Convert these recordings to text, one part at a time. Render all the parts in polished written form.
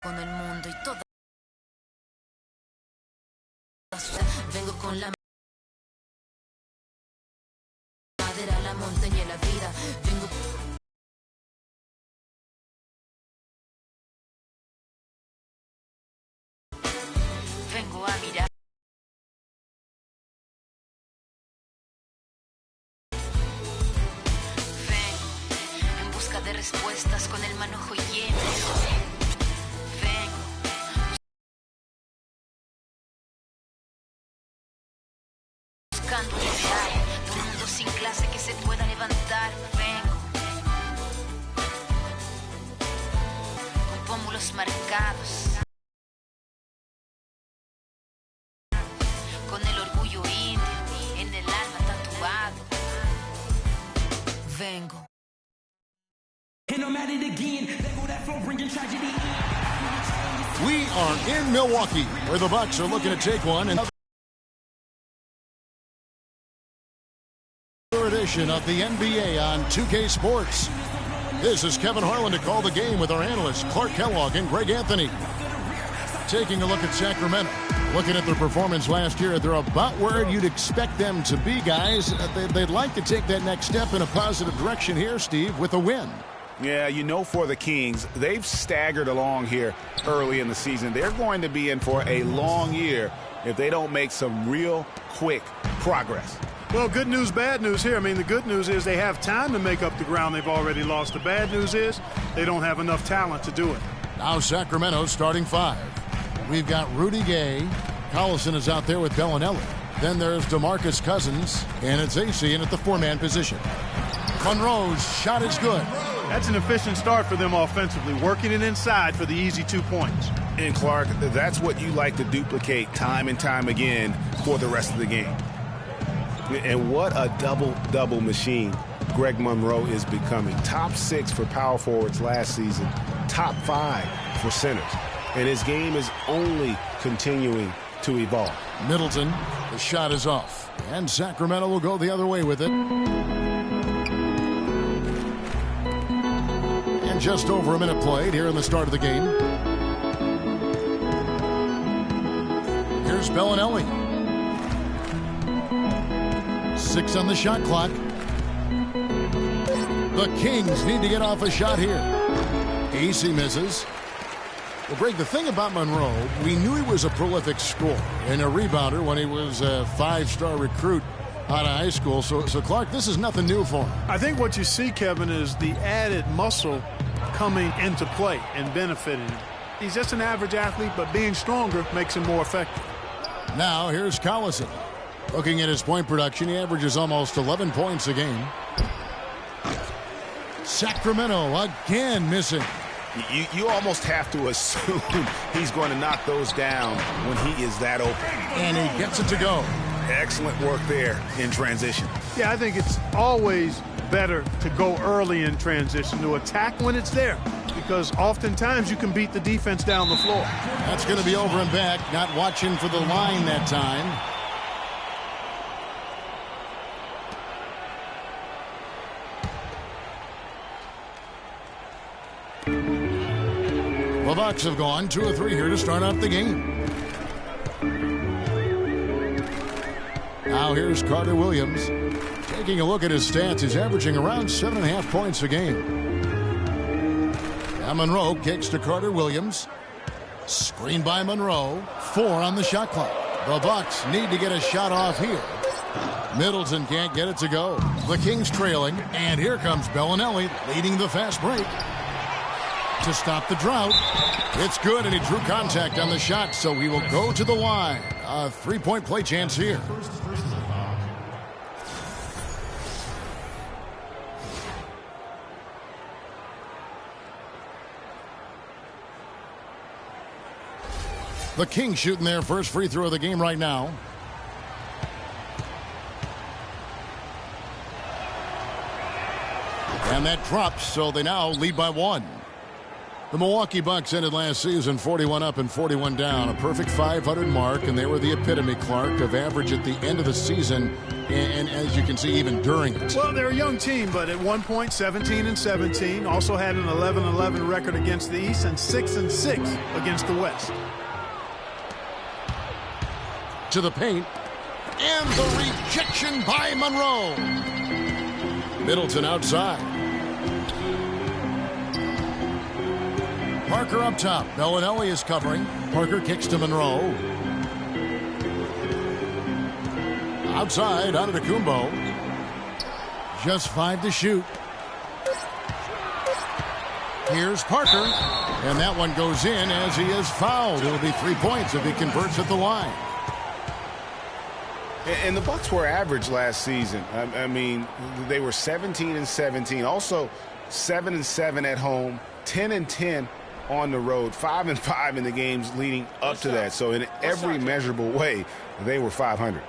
con el mundo y todas vengo con la madera, la montaña y la vida. Vengo a mirar. Vengo en busca de respuestas con el manojo lleno. Buscando un ideal de un mundo sin clase que se pueda levantar. Vengo con pómulos marcados, con el orgullo indio en el alma tatuado. Vengo. We are in Milwaukee, where the Bucs are looking to take one. Another edition of the NBA on 2K Sports. This is Kevin Harlan to call the game with our analysts Clark Kellogg and Greg Anthony. Taking a look at Sacramento. Looking at their performance last year, they're about where you'd expect them to be, guys. They'd like to take that next step in a positive direction here, Steve, with a win. Yeah, you know, for the Kings, they've staggered along here early in the season. They're going to be in for a long year if they don't make some real quick progress. Well, good news, bad news here. I mean, the good news is they have time to make up the ground they've already lost. The bad news is they don't have enough talent to do it. Now Sacramento starting five. We've got Rudy Gay. Collison is out there with Bellinelli. Then there's DeMarcus Cousins, and it's AC in at the four-man position. Monroe's shot is good. That's an efficient start for them offensively, working it inside for the easy 2 points. And, Clark, that's what you like to duplicate time and time again for the rest of the game. And what a double-double machine Greg Monroe is becoming. Top 6 for power forwards last season, top 5 for centers. And his game is only continuing to evolve. Middleton, the shot is off. And Sacramento will go the other way with it. And just over a minute played here in the start of the game. Here's Bellinelli. 6 on the shot clock. The Kings need to get off a shot here. AC misses. Well, Greg, the thing about Monroe, we knew he was a prolific scorer and a rebounder when he was a 5-star recruit out of high school. So, Clark, this is nothing new for him. I think what you see, Kevin, is the added muscle coming into play and benefiting him. He's just an average athlete, but being stronger makes him more effective. Now, here's Collison. Looking at his point production, he averages almost 11 points a game. Sacramento again missing. You almost have to assume he's going to knock those down when he is that open. And he gets it to go. Excellent work there in transition. Yeah, I think it's always better to go early in transition, to attack when it's there, because oftentimes you can beat the defense down the floor. That's going to be over and back, not watching for the line that time. The Bucs have gone 2 or 3 here to start off the game. Now here's Carter Williams. Taking a look at his stats, he's averaging around 7.5 points a game. Now Monroe kicks to Carter Williams. Screened by Monroe. 4 on the shot clock. The Bucs need to get a shot off here. Middleton can't get it to go. The Kings trailing, and here comes Bellinelli leading the fast break. To stop the drought. It's good, and he drew contact on the shot, so he will go to the line. A 3-point play chance here. The Kings shooting their first free throw of the game right now. And that drops, so they now lead by 1. The Milwaukee Bucks ended last season 41 up and 41 down, a perfect 500 mark, and they were the epitome, Clark, of average at the end of the season and as you can see, even during it. Well, they're a young team, but at one point, 17-17. Also had an 11-11 record against the East and 6-6 against the West. To the paint, and the rejection by Monroe. Middleton outside. Parker up top. Bellinelli is covering. Parker kicks to Monroe. Outside, Antetokounmpo. Just 5 to shoot. Here's Parker. And that one goes in as he is fouled. It'll be 3 points if he converts at the line. And the Bucs were average last season. I mean, they were 17-17. Also 7-7 at home, 10-10 on the road, 5-5 in the games leading up to that. So in every measurable way, they were 500.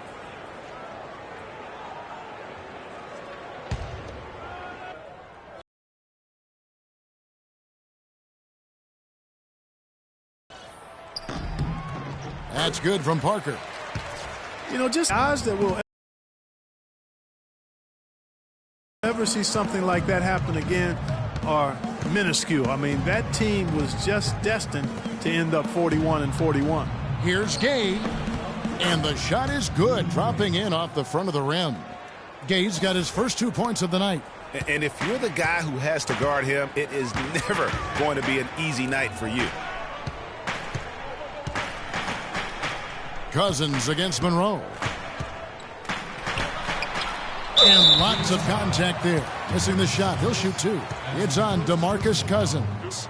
That's good from Parker. You know, just guys that will ever see something like that happen again are minuscule. I mean, that team was just destined to end up 41-41. Here's Gay, and the shot is good, dropping in off the front of the rim. Gay's got his first 2 points of the night. And if you're the guy who has to guard him, it is never going to be an easy night for you. Cousins against Monroe. And lots of contact there. Missing the shot. He'll shoot 2. It's on DeMarcus Cousins.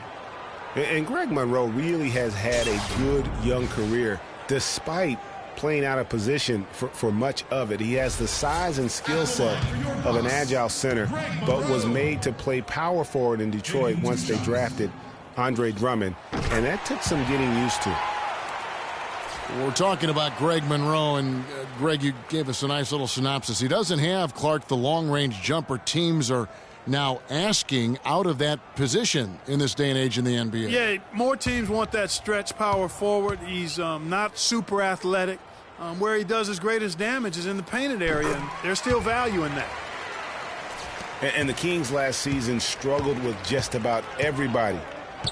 And Greg Monroe really has had a good young career despite playing out of position for much of it. He has the size and skill set of an agile center, but was made to play power forward in Detroit once they drafted Andre Drummond. And that took some getting used to. We're talking about Greg Monroe, and Greg, you gave us a nice little synopsis. He doesn't have, Clark, the long-range jumper teams are now asking out of that position in this day and age in the NBA. Yeah, more teams want that stretch power forward. He's not super athletic. Where he does his greatest damage is in the painted area, and there's still value in that. And the Kings last season struggled with just about everybody.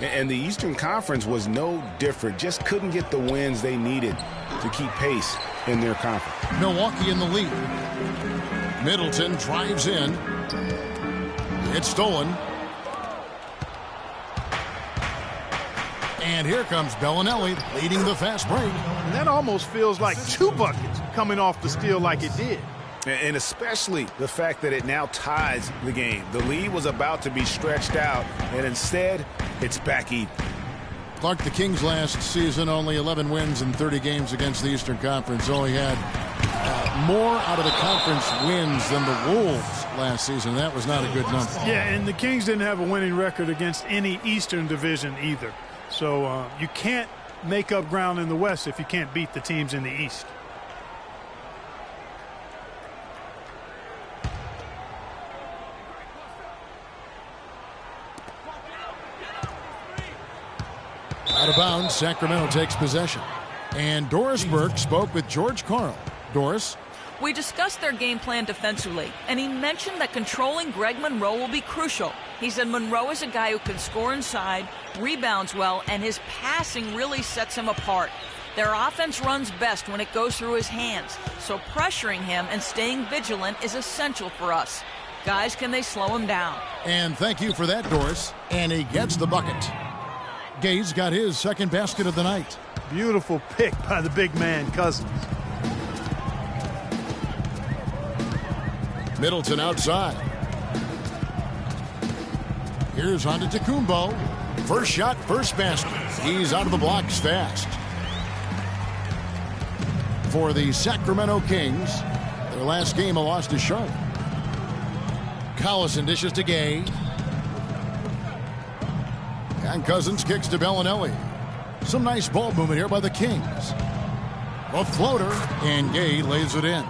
And the Eastern Conference was no different. Just couldn't get the wins they needed to keep pace in their conference. Milwaukee in the lead. Middleton drives in. It's stolen. And here comes Bellinelli leading the fast break. And that almost feels like 2 buckets coming off the steal like it did. And especially the fact that it now ties the game. The lead was about to be stretched out, and instead, it's back even. Clark, the Kings last season only 11 wins in 30 games against the Eastern Conference. Only had more out of the conference wins than the Wolves last season. That was not a good number. Yeah, and the Kings didn't have a winning record against any Eastern division either. So you can't make up ground in the West if you can't beat the teams in the East. Out of bounds, Sacramento takes possession. And Doris Burke spoke with George Karl. Doris? We discussed their game plan defensively, and he mentioned that controlling Greg Monroe will be crucial. He said Monroe is a guy who can score inside, rebounds well, and his passing really sets him apart. Their offense runs best when it goes through his hands, so pressuring him and staying vigilant is essential for us. Guys, can they slow him down? And thank you for that, Doris. And he gets the bucket. Gay's got his second basket of the night. Beautiful pick by the big man, Cousins. Middleton outside. Here's Antetokounmpo. First shot, first basket. He's out of the blocks fast. For the Sacramento Kings, their last game, a loss to Charlotte. Collison dishes to Gay. And Cousins kicks to Bellinelli. Some nice ball movement here by the Kings. A floater, and Gay lays it in.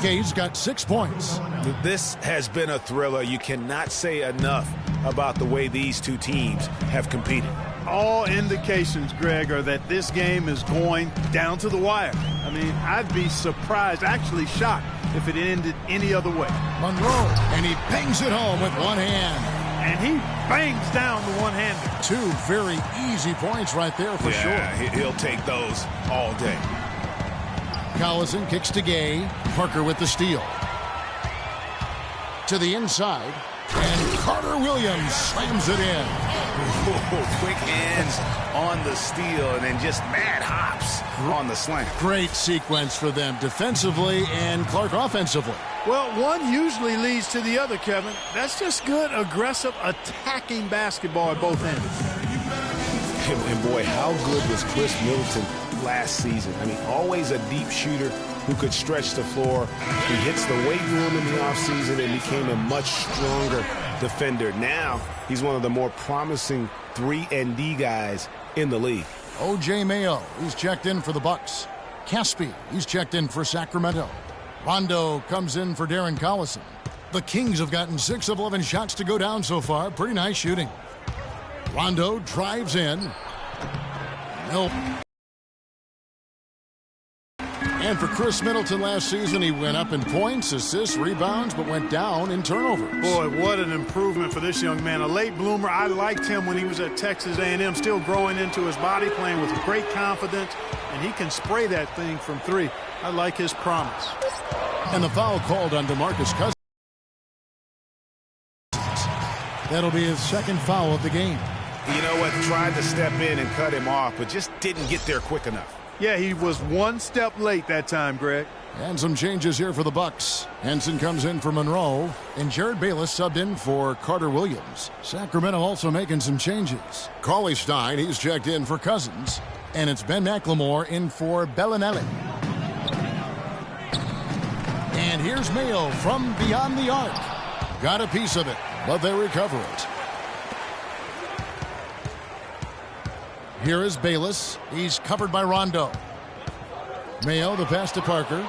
Gay's got 6 points. This has been a thriller. You cannot say enough about the way these two teams have competed. All indications, Greg, are that this game is going down to the wire. I mean, I'd be surprised, actually shocked, if it ended any other way. Monroe, and he bangs it home with one hand. And he bangs down the one-hander. Two very easy points right there for sure. He'll take those all day. Collison kicks to Gay. Parker with the steal. To the inside. And Carter Williams slams it in. Quick hands on the steal and then just mad hops on the slam. Great sequence for them defensively and Clark offensively. Well, one usually leads to the other, Kevin. That's just good, aggressive, attacking basketball at both ends. And boy, how good was Chris Middleton last season? I mean, always a deep shooter who could stretch the floor. He hits the weight room in the offseason and became a much stronger defender. Now, he's one of the more promising 3-and-D guys in the league. O.J. Mayo, he's checked in for the Bucs. Caspi, he's checked in for Sacramento. Rondo comes in for Darren Collison. The Kings have gotten 6 of 11 shots to go down so far. Pretty nice shooting. Rondo drives in. Nope. And for Chris Middleton last season, he went up in points, assists, rebounds, but went down in turnovers. Boy, what an improvement for this young man. A late bloomer. I liked him when he was at Texas A&M, still growing into his body, playing with great confidence, and he can spray that thing from 3. I like his promise. And the foul called on DeMarcus Cousins. That'll be his second foul of the game. You know what? Tried to step in and cut him off, but just didn't get there quick enough. Yeah, he was one step late that time, Greg. And some changes here for the Bucs. Henson comes in for Monroe, and Jared Bayless subbed in for Carter Williams. Sacramento also making some changes. Cauley Stein, he's checked in for Cousins, and it's Ben McLemore in for Bellinelli. And here's Mayo from beyond the arc. Got a piece of it, but they recover it. Here is Bayless. He's covered by Rondo. Mayo, the pass to Parker.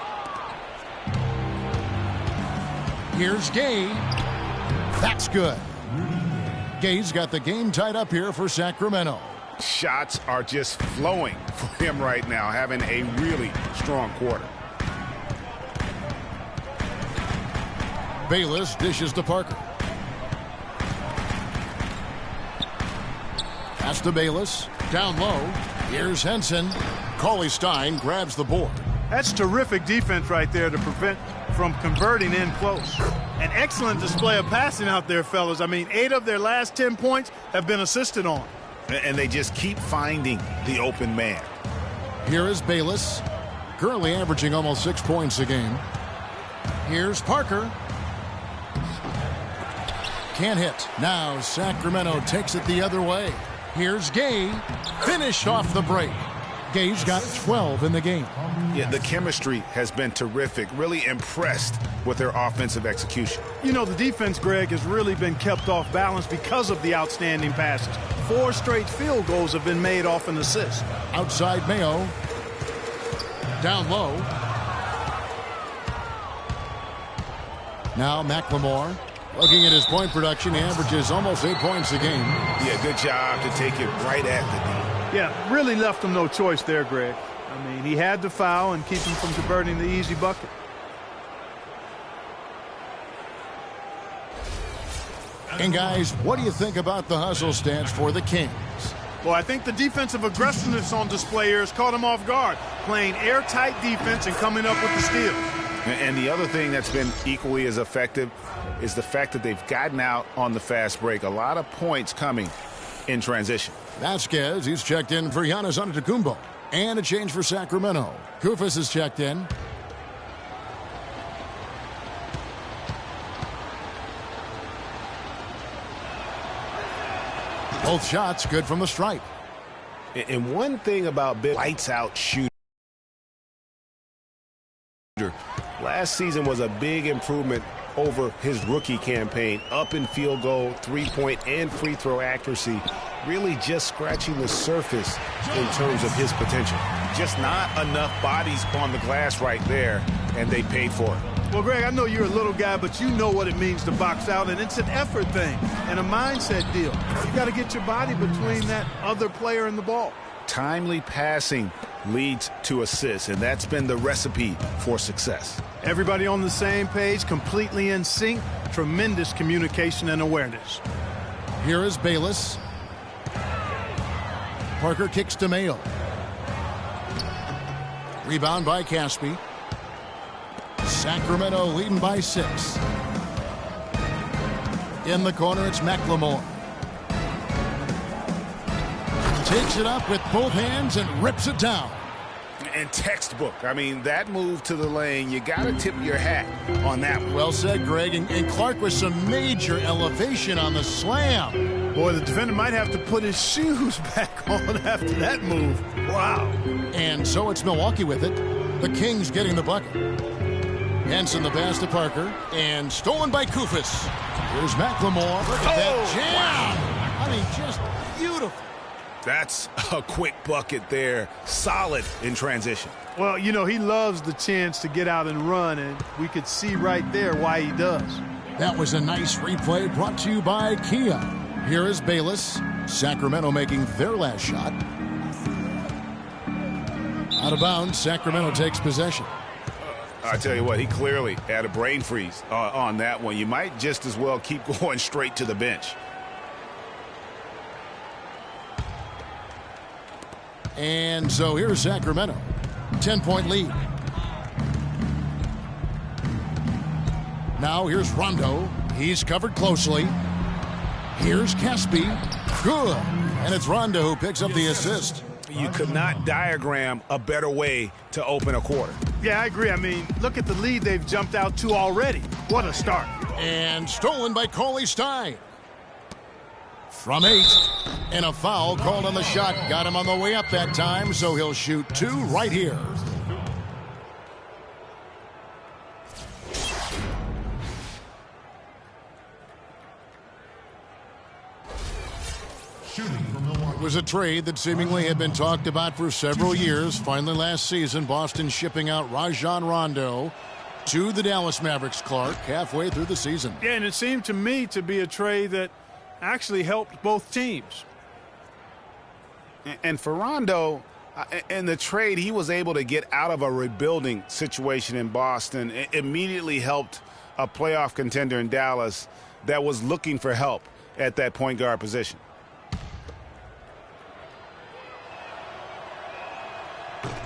Here's Gay. That's good. Gay's got the game tied up here for Sacramento. Shots are just flowing for him right now, having a really strong quarter. Bayless dishes to Parker. Pass to Bayless. Down low. Here's Henson. Cauley Stein grabs the board. That's terrific defense right there to prevent from converting in close. An excellent display of passing out there, fellas. I mean, 8 of their last 10 points have been assisted on. And they just keep finding the open man. Here is Bayless. Currently averaging almost 6 points a game. Here's Parker. Can't hit. Now Sacramento takes it the other way. Here's Gay. Finished off the break. Gay's got 12 in the game. Yeah, the chemistry has been terrific. Really impressed with their offensive execution. You know, the defense, Greg, has really been kept off balance because of the outstanding passes. 4 straight field goals have been made off an assist. Outside Mayo. Down low. Now McLemore. Looking at his point production, he averages almost 8 points a game. Yeah, good job to take it right at the D. Yeah, really left him no choice there, Greg. I mean, he had to foul and keep him from converting the easy bucket. And guys, what do you think about the hustle stance for the Kings? Well, I think the defensive aggressiveness on display here has caught him off guard, playing airtight defense and coming up with the steals. And the other thing that's been equally as effective is the fact that they've gotten out on the fast break. A lot of points coming in transition. Vasquez, he's checked in for Giannis Antetokounmpo. And a change for Sacramento. Kufis is checked in. Both shots good from the stripe. And one thing about Bill, lights out shooter. Last season was a big improvement over his rookie campaign. Up in field goal, 3-point, and free throw accuracy. Really just scratching the surface in terms of his potential. Just not enough bodies on the glass right there, and they paid for it. Well, Greg, I know you're a little guy, but you know what it means to box out, and it's an effort thing and a mindset deal. You got to get your body between that other player and the ball. Timely passing leads to assists, and that's been the recipe for success. Everybody on the same page, completely in sync, tremendous communication and awareness. Here is Bayless. Parker kicks to Mayo. Rebound by Caspi. Sacramento leading by 6. In the corner, it's McLemore. Takes it up with both hands and rips it down. And textbook. I mean, that move to the lane, you got to tip your hat on that one. Well said, Greg. And Clark with some major elevation on the slam. Boy, the defender might have to put his shoes back on after that move. Wow. And so it's Milwaukee with it. The Kings getting the bucket. Henson the pass to Parker. And stolen by Kufis. Here's McLemore. Look at that jam. I mean, just beautiful. That's a quick bucket there. Solid in transition. Well, you know, he loves the chance to get out and run, and we could see right there why he does. That was a nice replay brought to you by Kia. Here is Bayless. Sacramento making their last shot. Out of bounds, Sacramento takes possession. I tell you what, he clearly had a brain freeze on that one. You might just as well keep going straight to the bench. And so here's Sacramento. 10-point lead. Now here's Rondo. He's covered closely. Here's Caspi. Good. And it's Rondo who picks up the assist. You could not diagram a better way to open a quarter. Yeah, I agree. I mean, look at the lead they've jumped out to already. What a start. And stolen by Cauley Stein. From 8. And a foul called on the shot. Got him on the way up that time, so he'll shoot 2 right here. It was a trade that seemingly had been talked about for several years. Finally last season, Boston shipping out Rajon Rondo to the Dallas Mavericks, Clark, halfway through the season. Yeah, and it seemed to me to be a trade that actually helped both teams. And for Rondo, in the trade, he was able to get out of a rebuilding situation in Boston. It immediately helped a playoff contender in Dallas that was looking for help at that point guard position.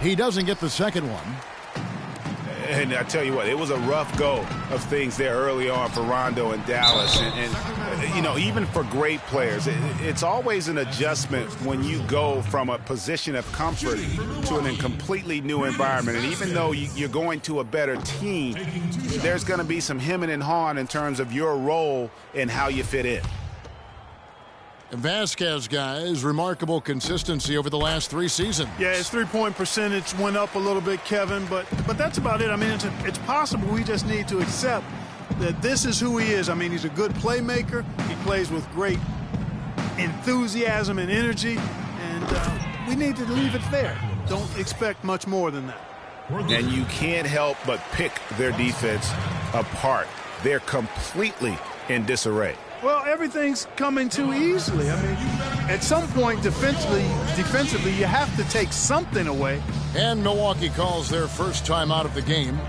He doesn't get the second one. And I tell you what, it was a rough go of things there early on for Rondo in Dallas. And you know, even for great players, it's always an adjustment when you go from a position of comfort to a completely new environment. And even though you're going to a better team, there's going to be some hemming and hawing in terms of your role and how you fit in. Vasquez, guys, remarkable consistency over the last 3 seasons. Yeah, his three-point percentage went up a little bit, Kevin, but that's about it. I mean, it's possible. We just need to accept that this is who he is. I mean, he's a good playmaker. He plays with great enthusiasm and energy, and we need to leave it there. Don't expect much more than that. And you can't help but pick their defense apart. They're completely in disarray. Well, everything's coming too easily. I mean, at some point defensively, you have to take something away. And Milwaukee calls their first time out of the game.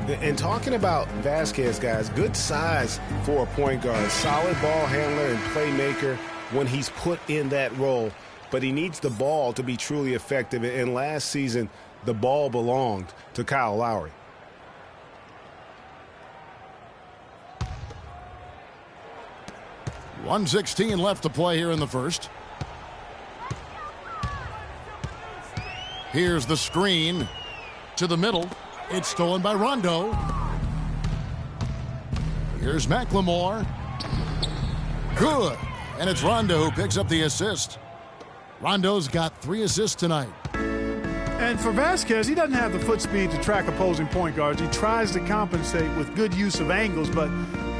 And talking about Vasquez, guys, good size for a point guard. Solid ball handler and playmaker when he's put in that role. But he needs the ball to be truly effective. And last season, the ball belonged to Kyle Lowry. .116 left to play here in the first. Here's the screen to the middle. It's stolen by Rondo. Here's McLemore. Good. And it's Rondo who picks up the assist. Rondo's got 3 assists tonight. And for Vasquez, he doesn't have the foot speed to track opposing point guards. He tries to compensate with good use of angles, but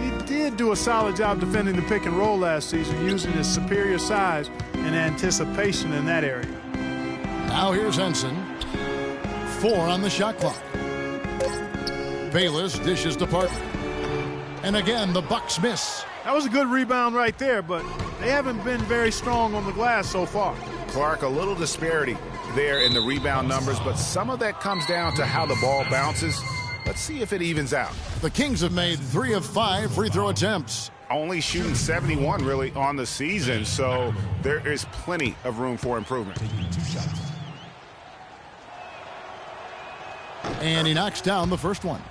he did do a solid job defending the pick and roll last season, using his superior size and anticipation in that area. Now here's Henson. 4 on the shot clock. Bayless dishes to Parker. And again, the Bucs miss. That was a good rebound right there, but they haven't been very strong on the glass so far. Clark, a little disparity there in the rebound numbers, but some of that comes down to how the ball bounces. Let's see if it evens out. The Kings have made 3 of 5 free throw attempts. Only shooting 71 really on the season, so there is plenty of room for improvement. And he knocks down the first one.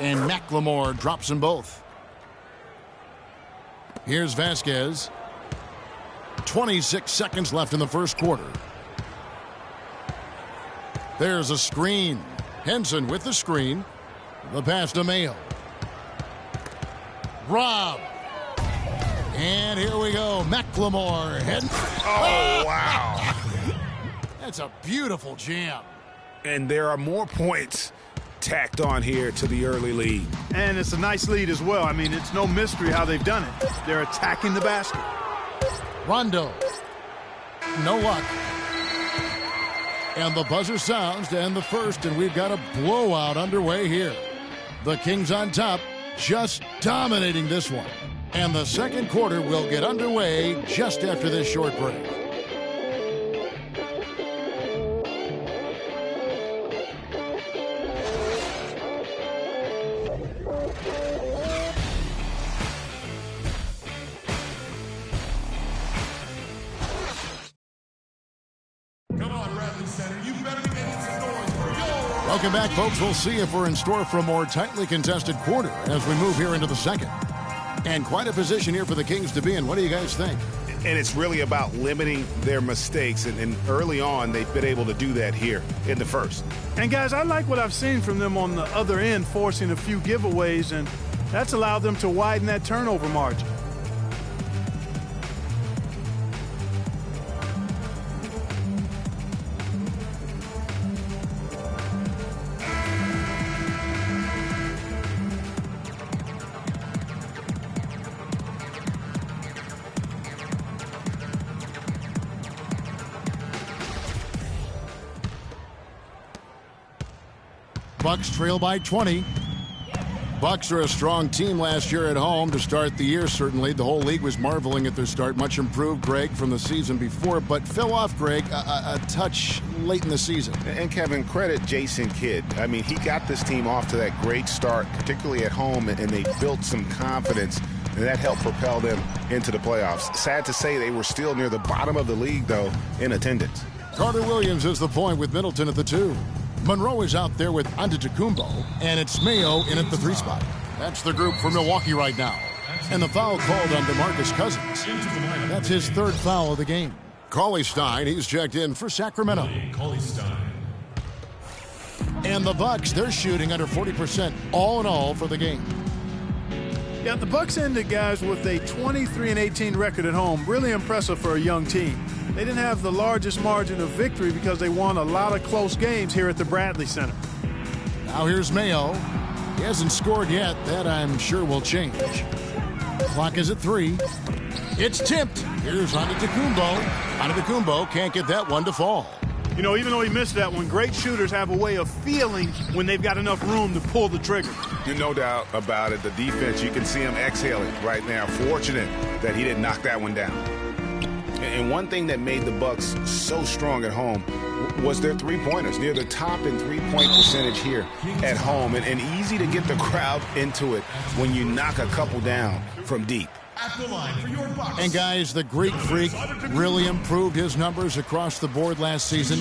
And McLemore drops them both. Here's Vasquez. 26 seconds left in the first quarter. There's a screen. Henson with the screen. The pass to Mayo. Rob. And here we go. McLemore heading. Oh, wow. That's a beautiful jam. And there are more points tacked on here to the early lead. And it's a nice lead as well. I mean, it's no mystery how they've done it. They're attacking the basket. Rondo. No luck. And the buzzer sounds to end the first, and we've got a blowout underway here. The Kings on top, just dominating this one. And the second quarter will get underway just after this short break. Welcome back, folks. We'll see if we're in store for a more tightly contested quarter as we move here into the second. And quite a position here for the Kings to be in. What do you guys think? And it's really about limiting their mistakes. And early on, they've been able to do that here in the first. And, guys, I like what I've seen from them on the other end, forcing a few giveaways, and that's allowed them to widen that turnover margin. Bucs trail by 20. Bucs are a strong team last year at home to start the year, certainly. The whole league was marveling at their start. Much improved, Greg, from the season before, but fell off, Greg, a touch late in the season. And, Kevin, credit Jason Kidd. I mean, he got this team off to that great start, particularly at home, and they built some confidence, and that helped propel them into the playoffs. Sad to say they were still near the bottom of the league, though, in attendance. Carter Williams is the point with Middleton at the 2. Monroe is out there with Antetokounmpo, and it's Mayo in at the 3 spot. That's the group for Milwaukee right now. And the foul called on DeMarcus Cousins. That's his 3rd foul of the game. Cauley-Stein, he's checked in for Sacramento. And the Bucs, they're shooting under 40% all in all for the game. Yeah, the Bucs ended, guys, with a 23-18 record at home. Really impressive for a young team. They didn't have the largest margin of victory because they won a lot of close games here at the Bradley Center. Now here's Mayo. He hasn't scored yet. That, I'm sure, will change. Clock is at 3. It's tipped. Here's Antetokounmpo. Antetokounmpo can't get that one to fall. You know, even though he missed that one, great shooters have a way of feeling when they've got enough room to pull the trigger. No doubt about it. The defense, you can see him exhaling right now. Fortunate that he didn't knock that one down. And one thing that made the Bucs so strong at home was their three-pointers. Near the top in three-point percentage here at home. And easy to get the crowd into it when you knock a couple down from deep. And guys, the Greek Freak really improved his numbers across the board last season.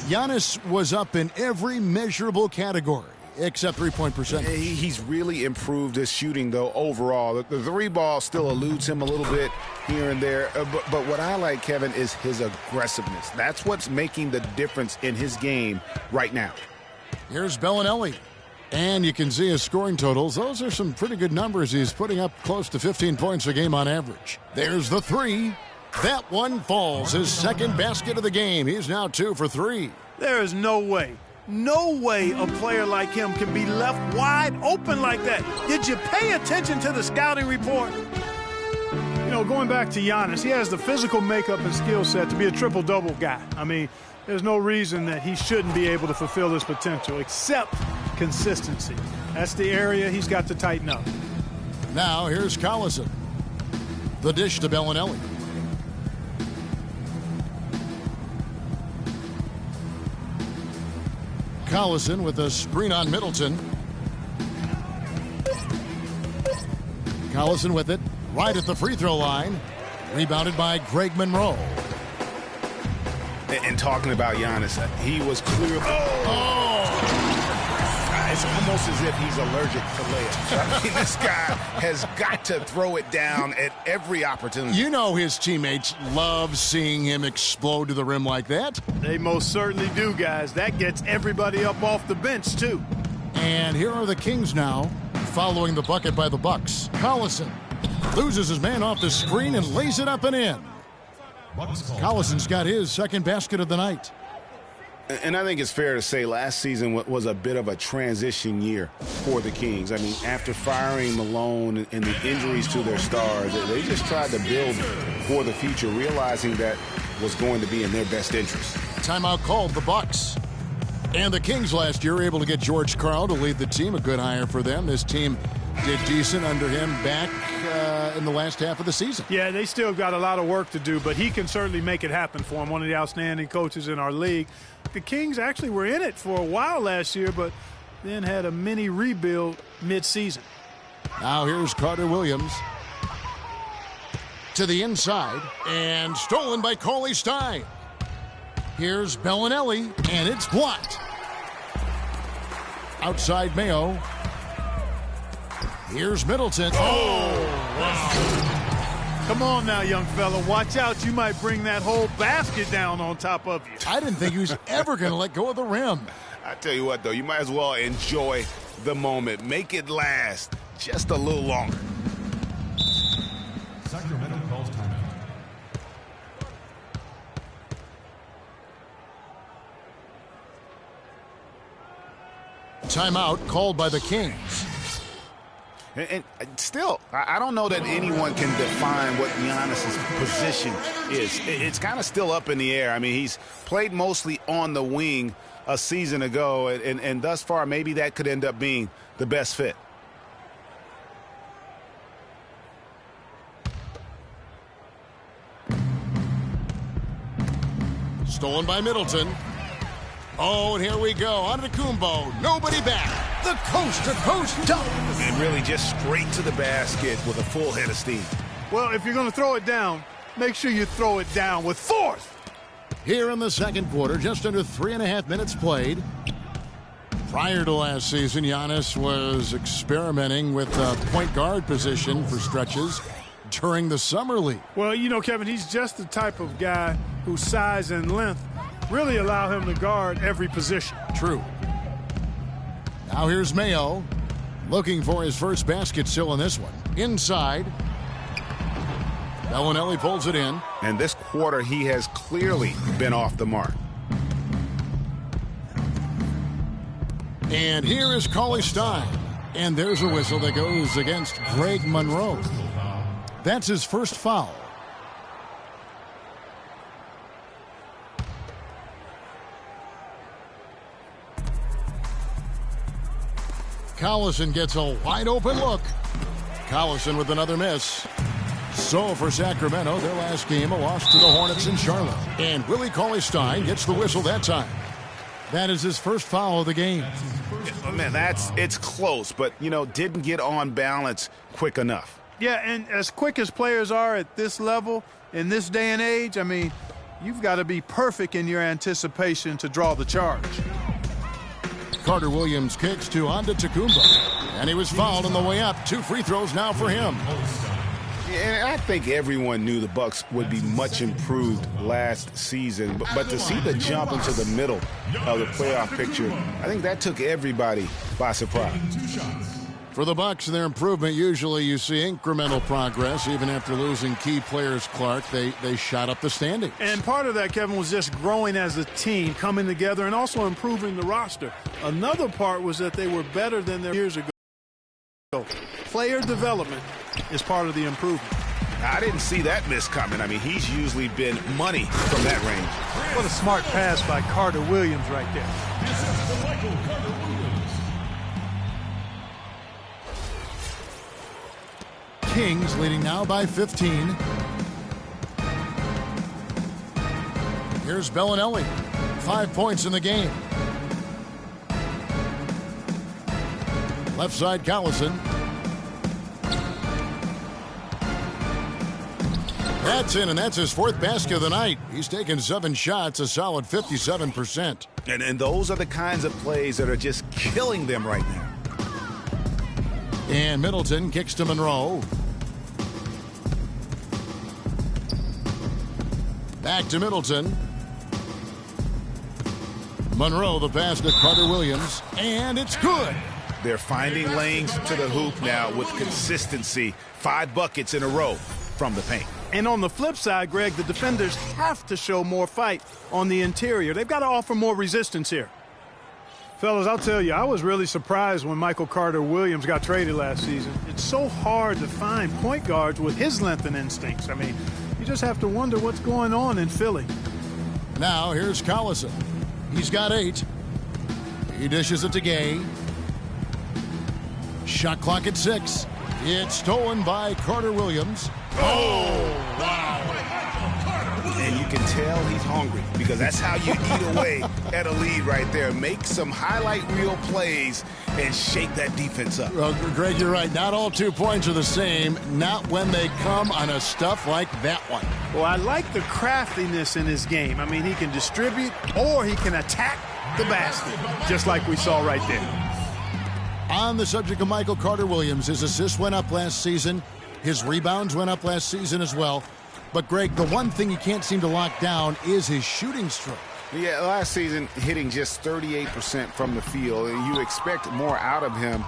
Giannis was up in every measurable category except three-point percentage. He's really improved his shooting, though, overall. The three ball still eludes him a little bit here and there. But what I like, Kevin, is his aggressiveness. That's what's making the difference in his game right now. Here's Bellinelli. And you can see his scoring totals. Those are some pretty good numbers. He's putting up close to 15 points a game on average. There's the three. That one falls. His second basket of the game. He's now 2 for 3. There is no way a player like him can be left wide open like that. Did you pay attention to the scouting report? You know, going back to Giannis, he has the physical makeup and skill set to be a triple-double guy. I mean, there's no reason that he shouldn't be able to fulfill his potential, except consistency. That's the area he's got to tighten up. Now here's Collison. The dish to Bellinelli. Collison with a screen on Middleton. Collison with it, right at the free throw line. Rebounded by Greg Monroe. And talking about Giannis, he was clear. It's almost as if he's allergic to layups. I mean, this guy has got to throw it down at every opportunity. You know his teammates love seeing him explode to the rim like that. They most certainly do, guys. That gets everybody up off the bench, too. And here are the Kings now, following the bucket by the Bucs. Collison loses his man off the screen and lays it up and in. Collison's got his second basket of the night. And I think it's fair to say last season was a bit of a transition year for the Kings. I mean, after firing Malone and the injuries to their stars, they just tried to build for the future, realizing that was going to be in their best interest. Timeout called the Bucs. And the Kings last year were able to get George Karl to lead the team, a good hire for them. This team did decent under him back in the last half of the season. Yeah, they still got a lot of work to do, but he can certainly make it happen for him, one of the outstanding coaches in our league. The Kings actually were in it for a while last year, but then had a mini rebuild mid-season. Now here's Carter Williams. To the inside, and stolen by Cauley Stein. Here's Bellinelli, and it's blocked. Outside Mayo. Here's Middleton. Oh, wow. Come on now, young fella. Watch out. You might bring that whole basket down on top of you. I didn't think he was ever going to let go of the rim. I tell you what, though, you might as well enjoy the moment. Make it last just a little longer. Sacramento calls timeout. Timeout called by the Kings. And still, I don't know that anyone can define what Giannis's position is. It's kind of still up in the air. I mean, he's played mostly on the wing a season ago, and thus far, maybe that could end up being the best fit. Stolen by Middleton. Oh, and here we go. Antetokounmpo. Nobody back. The coast-to-coast dunk. And really just straight to the basket with a full head of steam. Well, if you're going to throw it down, make sure you throw it down with force. Here in the second quarter, just under 3.5 minutes played. Prior to last season, Giannis was experimenting with the point guard position for stretches during the summer league. Well, you know, Kevin, he's just the type of guy whose size and length really allow him to guard every position. True. Now here's Mayo, looking for his first basket still in this one. Inside. Bellinelli pulls it in. And this quarter, he has clearly been off the mark. And here is Cauley Stein. And there's a whistle that goes against Greg Monroe. That's his first foul. Collison gets a wide open look. Collison with another miss. So for Sacramento, their last game, a loss to the Hornets in Charlotte. And Willie Cauley Stein gets the whistle that time. That is his first foul of the game. Yeah, man, it's close, but, you know, didn't get on balance quick enough. Yeah, and as quick as players are at this level, in this day and age, I mean, you've got to be perfect in your anticipation to draw the charge. Carter Williams kicks to Antetokounmpo. And he was fouled on the way up. 2 free throws now for him. And I think everyone knew the Bucs would be much improved last season. But to see the jump into the middle of the playoff picture, I think that took everybody by surprise. For the Bucs, their improvement, usually you see incremental progress. Even after losing key players, Clark, they shot up the standings. And part of that, Kevin, was just growing as a team, coming together, and also improving the roster. Another part was that they were better than their years ago. Player development is part of the improvement. I didn't see that miss coming. I mean, he's usually been money from that range. What a smart pass by Carter Williams right there. Kings leading now by 15. Here's Bellinelli. 5 points in the game. Left side, Collison. That's in, and that's his 4th basket of the night. He's taken 7 shots, a solid 57%. And those are the kinds of plays that are just killing them right now. And Middleton kicks to Monroe. Back to Middleton. Monroe, the pass to Carter Williams, and it's good. They're finding lanes to the hoop now with consistency. 5 buckets in a row from the paint. And on the flip side, Greg, the defenders have to show more fight on the interior. They've got to offer more resistance here. Fellas, I'll tell you, I was really surprised when Michael Carter Williams got traded last season. It's so hard to find point guards with his length and instincts. I mean, you just have to wonder what's going on in Philly. Now here's Collison. He's got 8. He dishes it to Gay. Shot clock at 6. It's stolen by Carter Williams. Oh, wow. And you can tell he's hungry because that's how you eat away at a lead right there. Make some highlight reel plays and shake that defense up. Well, Greg, you're right. Not all 2 points are the same. Not when they come on a stuff like that one. Well, I like the craftiness in his game. I mean, he can distribute or he can attack the basket, just like we saw right there. On the subject of Michael Carter Williams, his assists went up last season. His rebounds went up last season as well. But, Greg, the one thing you can't seem to lock down is his shooting stroke. Yeah, last season hitting just 38% from the field. And you expect more out of him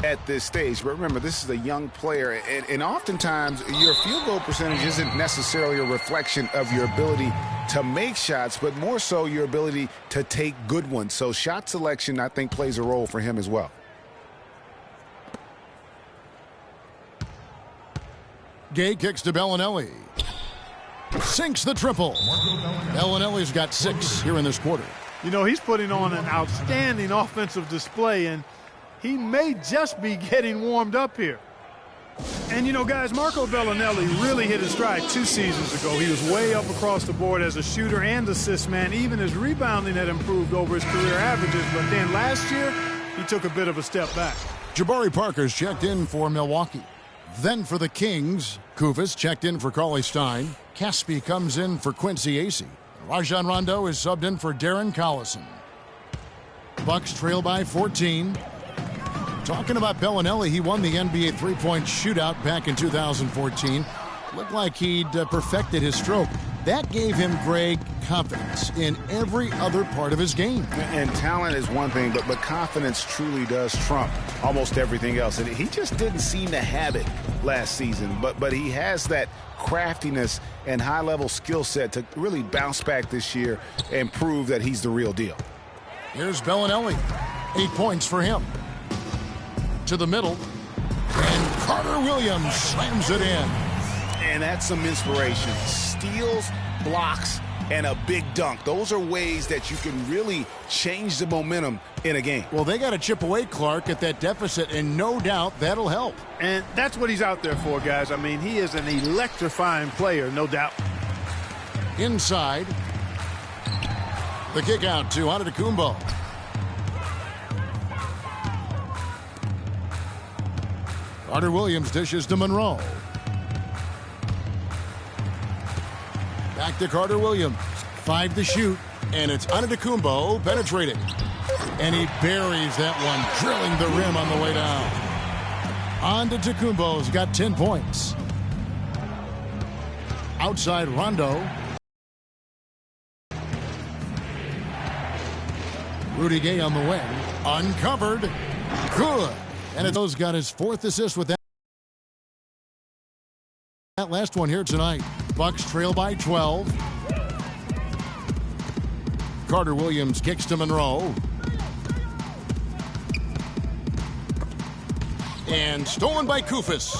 at this stage. But remember, this is a young player. And oftentimes, your field goal percentage isn't necessarily a reflection of your ability to make shots, but more so your ability to take good ones. So shot selection, I think, plays a role for him as well. Gay kicks to Bellinelli. Sinks the triple. Bellinelli's got 6 here in this quarter. You know, he's putting on an outstanding offensive display, and he may just be getting warmed up here. And, you know, guys, Marco Bellinelli really hit his stride 2 seasons ago. He was way up across the board as a shooter and assist man. Even his rebounding had improved over his career averages. But then last year, he took a bit of a step back. Jabari Parker's checked in for Milwaukee. Then for the Kings, Kufis checked in for Cauley Stein. Caspi comes in for Quincy Acey. Rajon Rondo is subbed in for Darren Collison. Bucs trail by 14. Talking about Bellinelli, he won the NBA three-point shootout back in 2014. Looked like he'd perfected his stroke. That gave him, Greg, confidence in every other part of his game. And talent is one thing, but confidence truly does trump almost everything else. And he just didn't seem to have it last season. But he has that craftiness and high-level skill set to really bounce back this year and prove that he's the real deal. Here's Bellinelli. 8 points for him. To the middle. And Carter Williams slams it in. And that's some inspiration. Steals, blocks, and a big dunk. Those are ways that you can really change the momentum in a game. Well, they got to chip away, Clark, at that deficit, and no doubt that'll help. And that's what he's out there for, guys. I mean, he is an electrifying player, no doubt. Inside. The kick out to Antetokounmpo. Carter Williams dishes to Monroe. Back to Carter Williams. 5 to shoot, and it's Antetokounmpo penetrating. And he buries that one, drilling the rim on the way down. Antetokounmpo's got 10 points. Outside Rondo. Rudy Gay on the wing. Uncovered. Good. And it's got his 4th assist with that last one here tonight. Bucs trail by 12. Carter Williams kicks to Monroe. And stolen by Kufis.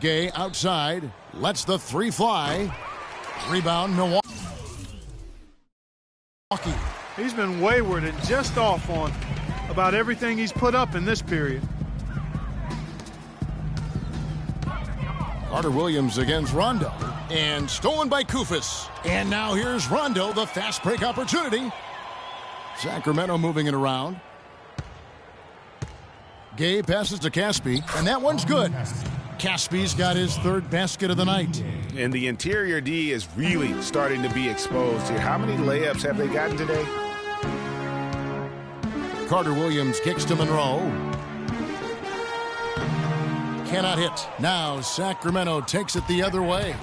Gay outside. Lets the three fly. Rebound, Milwaukee. He's been wayward and just off on about everything he's put up in this period. Carter Williams against Rondo. And stolen by Kufis. And now here's Rondo, the fast break opportunity. Sacramento moving it around. Gay passes to Caspi, and that one's good. Caspi's got his third basket of the night. And the interior D is really starting to be exposed here. How many layups have they gotten today? Carter Williams kicks to Monroe. Cannot hit. Now Sacramento takes it the other way.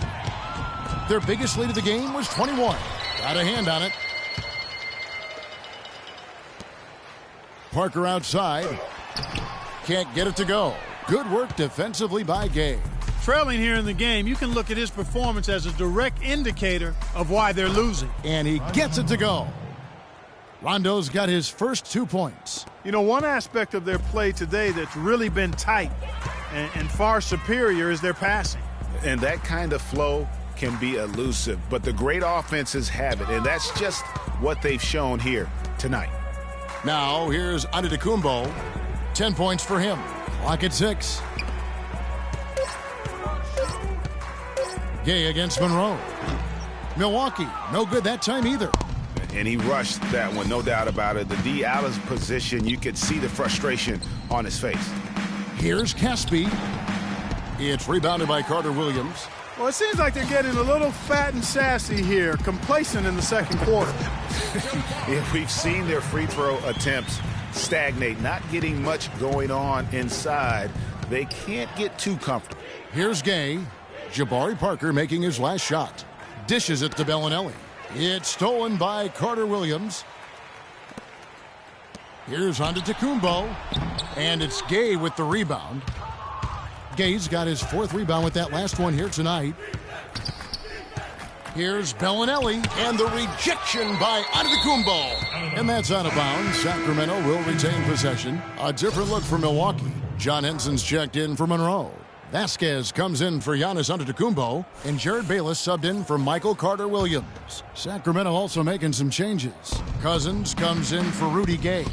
Their biggest lead of the game was 21. Got a hand on it. Parker outside. Can't get it to go. Good work defensively by Gay. Trailing here in the game, you can look at his performance as a direct indicator of why they're losing. And he gets it to go. Rondo's got his first 2 points. You know, one aspect of their play today that's really been tight and far superior is their passing. And that kind of flow can be elusive, but the great offenses have it, and that's just what they've shown here tonight. Now here's Antetokounmpo. 10 points for him. Clock at 6. Gay against Monroe. Milwaukee, no good that time either. And he rushed that one, no doubt about it. The D out of position, you could see the frustration on his face. Here's Caspi. It's rebounded by Carter Williams. Well, it seems like they're getting a little fat and sassy here, complacent in the second quarter. If we've seen their free throw attempts stagnate, not getting much going on inside, they can't get too comfortable. Here's Gay. Jabari Parker making his last shot. Dishes it to Bellinelli. It's stolen by Carter Williams. Here's Antetokounmpo. And it's Gay with the rebound. Gay's got his fourth rebound with that last one here tonight. Here's Bellinelli, and the rejection by Antetokounmpo. And that's out of bounds. Sacramento will retain possession. A different look for Milwaukee. John Henson's checked in for Monroe. Vasquez comes in for Giannis Antetokounmpo, and Jared Bayless subbed in for Michael Carter Williams. Sacramento also making some changes. Cousins comes in for Rudy Gay,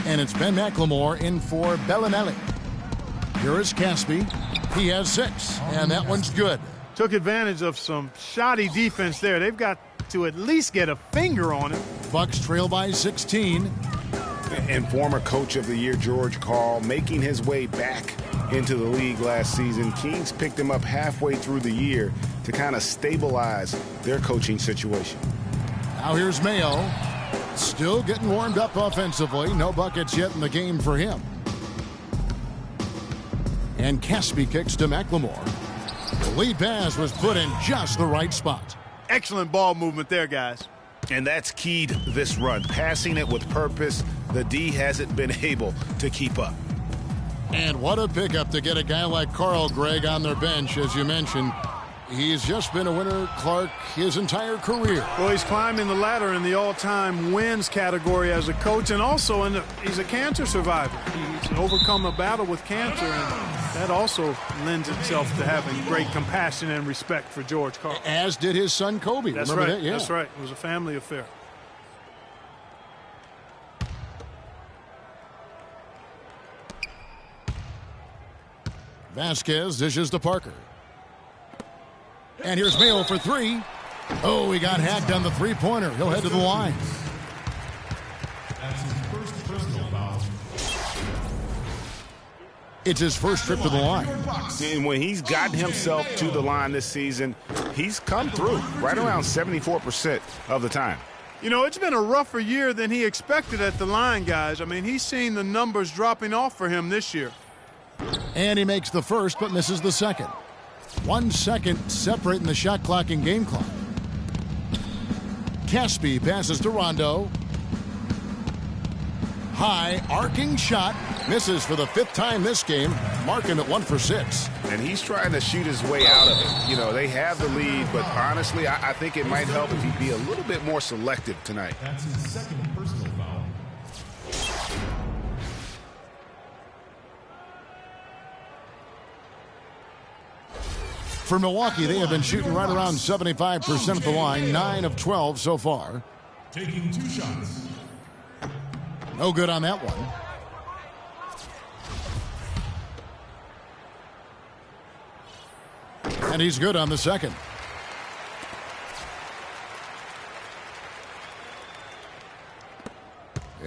and it's Ben McLemore in for Bellinelli. Here is Caspi. He has 6, and that one's good. Took advantage of some shoddy defense there. They've got to at least get a finger on it. Bucs trail by 16. And former coach of the year, George Karl, making his way back into the league last season. Kings picked him up halfway through the year to kind of stabilize their coaching situation. Now here's Mayo. Still getting warmed up offensively. No buckets yet in the game for him. And Caspi kicks to McLemore. The lead pass was put in just the right spot. Excellent ball movement there, guys. And that's keyed this run. Passing it with purpose. The D hasn't been able to keep up. And what a pickup to get a guy like Carl Gregg on their bench, as you mentioned. He's just been a winner, Clark, his entire career. Well, he's climbing the ladder in the all-time wins category as a coach, and also he's a cancer survivor. He's overcome a battle with cancer, and that also lends itself to having great compassion and respect for George Karl. As did his son Kobe. That's Remember right. that? Yeah. That's right. It was a family affair. Vasquez dishes to Parker. And here's Mayo for 3. Oh, he got hacked on the three-pointer. He'll head to the line. It's his first trip to the line. And when he's gotten himself to the line this season, he's come through right around 74% of the time. You know, it's been a rougher year than he expected at the line, guys. I mean, he's seen the numbers dropping off for him this year. And he makes the first but misses the second. 1 second separating the shot clock and game clock. Caspi passes to Rondo. High arcing shot. Misses for the 5th time this game. Marking at 1 for 6. And he's trying to shoot his way out of it. You know, they have the lead, but honestly, I think it might help if he be a little bit more selective tonight. That's his second personal foul. For Milwaukee, they have been shooting right around 75% at the line, 9 of 12 so far. Taking 2 shots. No good on that one. And he's good on the second.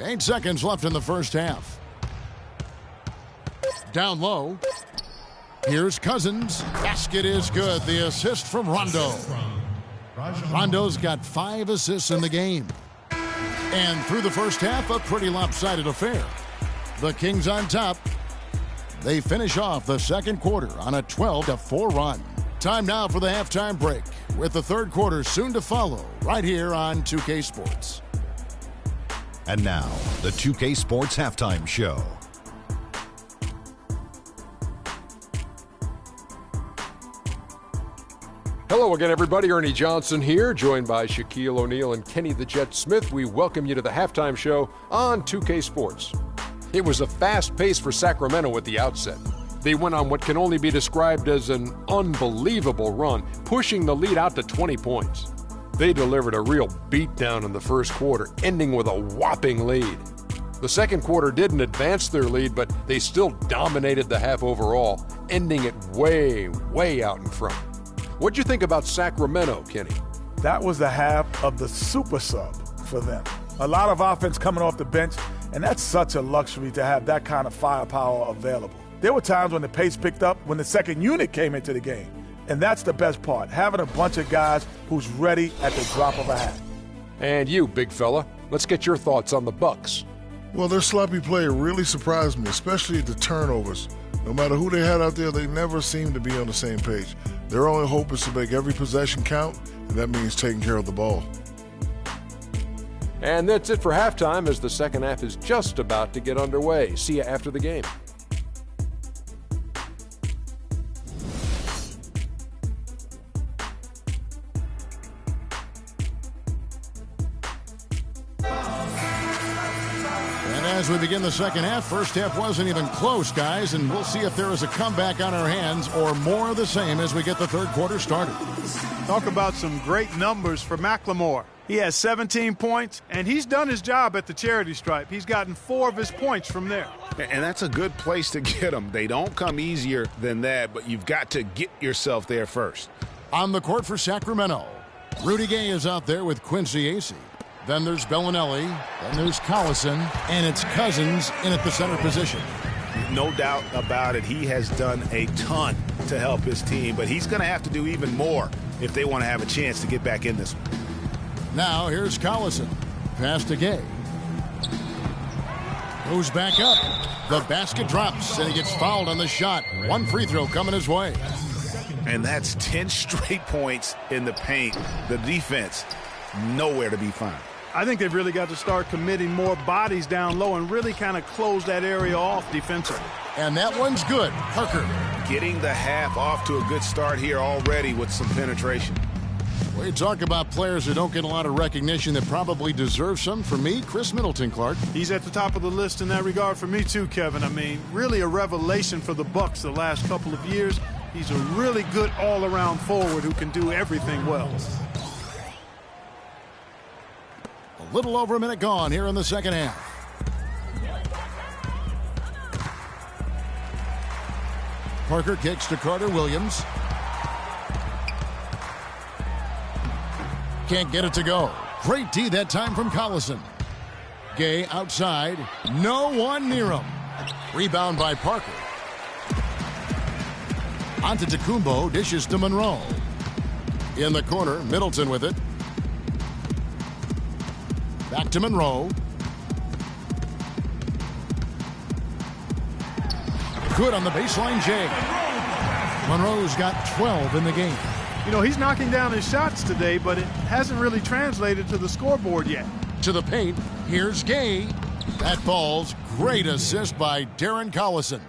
Eight seconds left in the first half. Down low. Here's Cousins. Basket is good. The assist from Rondo. Rondo's got 5 assists in the game. And through the first half, a pretty lopsided affair. The Kings on top. They finish off the second quarter on a 12-4 run. Time now for the halftime break, with the third quarter soon to follow right here on 2K Sports. And now, the 2K Sports Halftime Show. Hello again, everybody. Ernie Johnson here, joined by Shaquille O'Neal and Kenny the Jet Smith. We welcome you to the halftime show on 2K Sports. It was a fast pace for Sacramento at the outset. They went on what can only be described as an unbelievable run, pushing the lead out to 20 points. They delivered a real beatdown in the first quarter, ending with a whopping lead. The second quarter didn't advance their lead, but they still dominated the half overall, ending it way, way out in front. What'd you think about Sacramento, Kenny? That was the half of the super sub for them. A lot of offense coming off the bench, and that's such a luxury to have that kind of firepower available. There were times when the pace picked up when the second unit came into the game. And that's the best part, having a bunch of guys who's ready at the drop of a hat. And you, big fella, let's get your thoughts on the Bucs. Well, their sloppy play really surprised me, especially the turnovers. No matter who they had out there, they never seemed to be on the same page. Their only hope is to make every possession count, and that means taking care of the ball. And that's it for halftime, as the second half is just about to get underway. See you after the game. As we begin the second half, first half wasn't even close, guys, and we'll see if there is a comeback on our hands or more of the same as we get the third quarter started. Talk about some great numbers for McLemore. He has 17 points, and he's done his job at the charity stripe. He's gotten 4 of his points from there. And that's a good place to get them. They don't come easier than that, but you've got to get yourself there first. On the court for Sacramento, Rudy Gay is out there with Quincy Acey. Then there's Bellinelli, then there's Collison, and it's Cousins in at the center position. No doubt about it. He has done a ton to help his team, but he's going to have to do even more if they want to have a chance to get back in this one. Now here's Collison. Pass to Gay. Goes back up. The basket drops, and he gets fouled on the shot. One free throw coming his way. And that's 10 straight points in the paint. The defense, nowhere to be found. I think they've really got to start committing more bodies down low and really kind of close that area off defensively. And that one's good. Parker. Getting the half off to a good start here already with some penetration. We talk about players who don't get a lot of recognition that probably deserve some. For me, Chris Middleton, Clark. He's at the top of the list in that regard for me too, Kevin. I mean, really a revelation for the Bucs the last couple of years. He's a really good all-around forward who can do everything well. A little over a minute gone here in the second half. Parker kicks to Carter Williams. Can't get it to go. Great D that time from Collison. Gay outside. No one near him. Rebound by Parker. Onto Tecumbo. Dishes to Monroe. In the corner, Middleton with it. Back to Monroe. Good on the baseline, Jay. Monroe's got 12 in the game. You know, he's knocking down his shots today, but it hasn't really translated to the scoreboard yet. To the paint, here's Gay. That falls. Great assist by Darren Collison.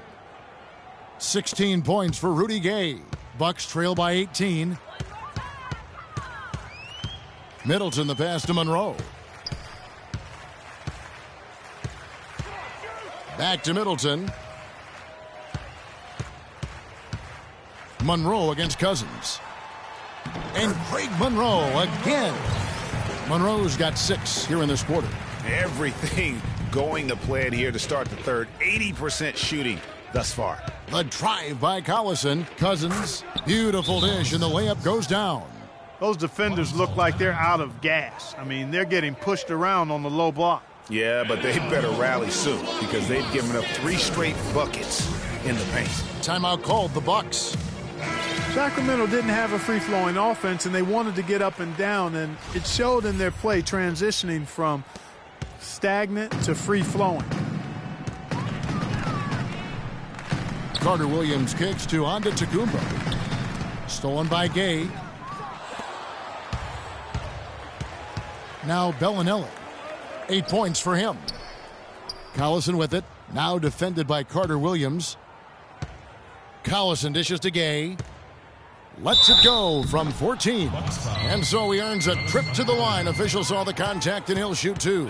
16 points for Rudy Gay. Bucs trail by 18. Middleton the pass to Monroe. Back to Middleton. Monroe against Cousins. And Greg Monroe again. Monroe's got 6 here in this quarter. Everything going to plan here to start the third. 80% shooting thus far. The drive by Collison. Cousins. Beautiful dish, and the layup goes down. Those defenders look like they're out of gas. I mean, they're getting pushed around on the low block. Yeah, but they better rally soon because they've given up 3 straight buckets in the paint. Timeout called the Bucs. Sacramento didn't have a free-flowing offense, and they wanted to get up and down, and it showed in their play transitioning from stagnant to free-flowing. Carter Williams kicks to Antetokounmpo. Stolen by Gay. Now Bellinelli. 8 points for him. Collison with it. Now defended by Carter Williams. Collison dishes to Gay. Lets it go from 14. And so he earns a trip to the line. Officials saw the contact and he'll shoot 2.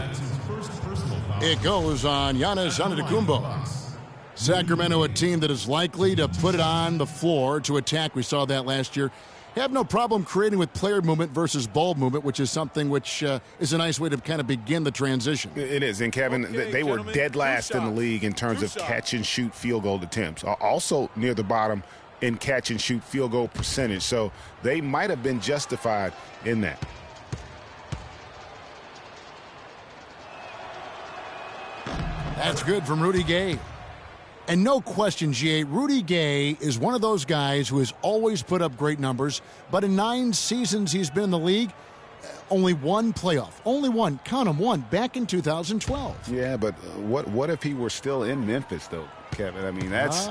It goes on Giannis Antetokounmpo. Sacramento, a team that is likely to put it on the floor to attack. We saw that last year. Have no problem creating with player movement versus ball movement, which is something which is a nice way to kind of begin the transition. It is. And, Kevin, they were dead last in the league in terms of catch-and-shoot field goal attempts. Also near the bottom in catch-and-shoot field goal percentage. So they might have been justified in that. That's good from Rudy Gay. And no question, G.A., Rudy Gay is one of those guys who has always put up great numbers, but in 9 seasons he's been in the league, only 1 playoff. Only 1. Count them, 1. Back in 2012. Yeah, but what if he were still in Memphis, though, Kevin? I mean, that's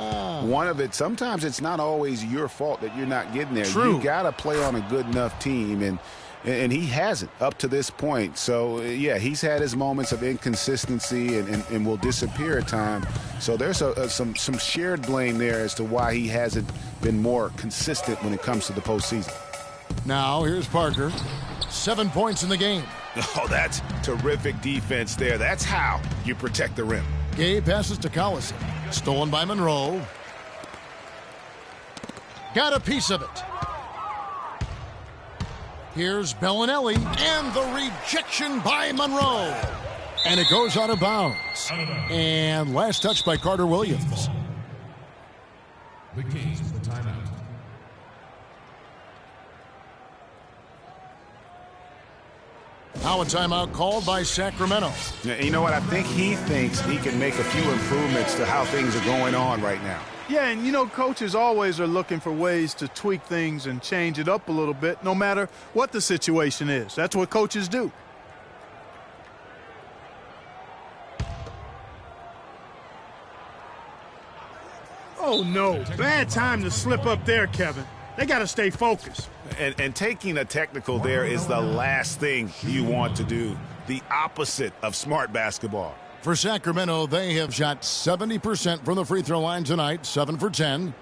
one of it. Sometimes it's not always your fault that you're not getting there. True. You got to play on a good enough team, and he hasn't up to this point. So, yeah, he's had his moments of inconsistency and will disappear at times. So there's some shared blame there as to why he hasn't been more consistent when it comes to the postseason. Now, here's Parker. 7 points in the game. Oh, that's terrific defense there. That's how you protect the rim. Gay passes to Collison. Stolen by Monroe. Got a piece of it. Here's Bellinelli, and the rejection by Monroe. And it goes out of bounds. And last touch by Carter Williams. The Kings with the timeout. Now a timeout called by Sacramento. You know what? I think he thinks he can make a few improvements to how things are going on right now. Yeah, and you know, coaches always are looking for ways to tweak things and change it up a little bit, no matter what the situation is. That's what coaches do. Oh, no. Bad time to slip up there, Kevin. They got to stay focused. And taking a technical there is the last thing you want to do. The opposite of smart basketball. For Sacramento, they have shot 70% from the free throw line tonight, 7 for 10.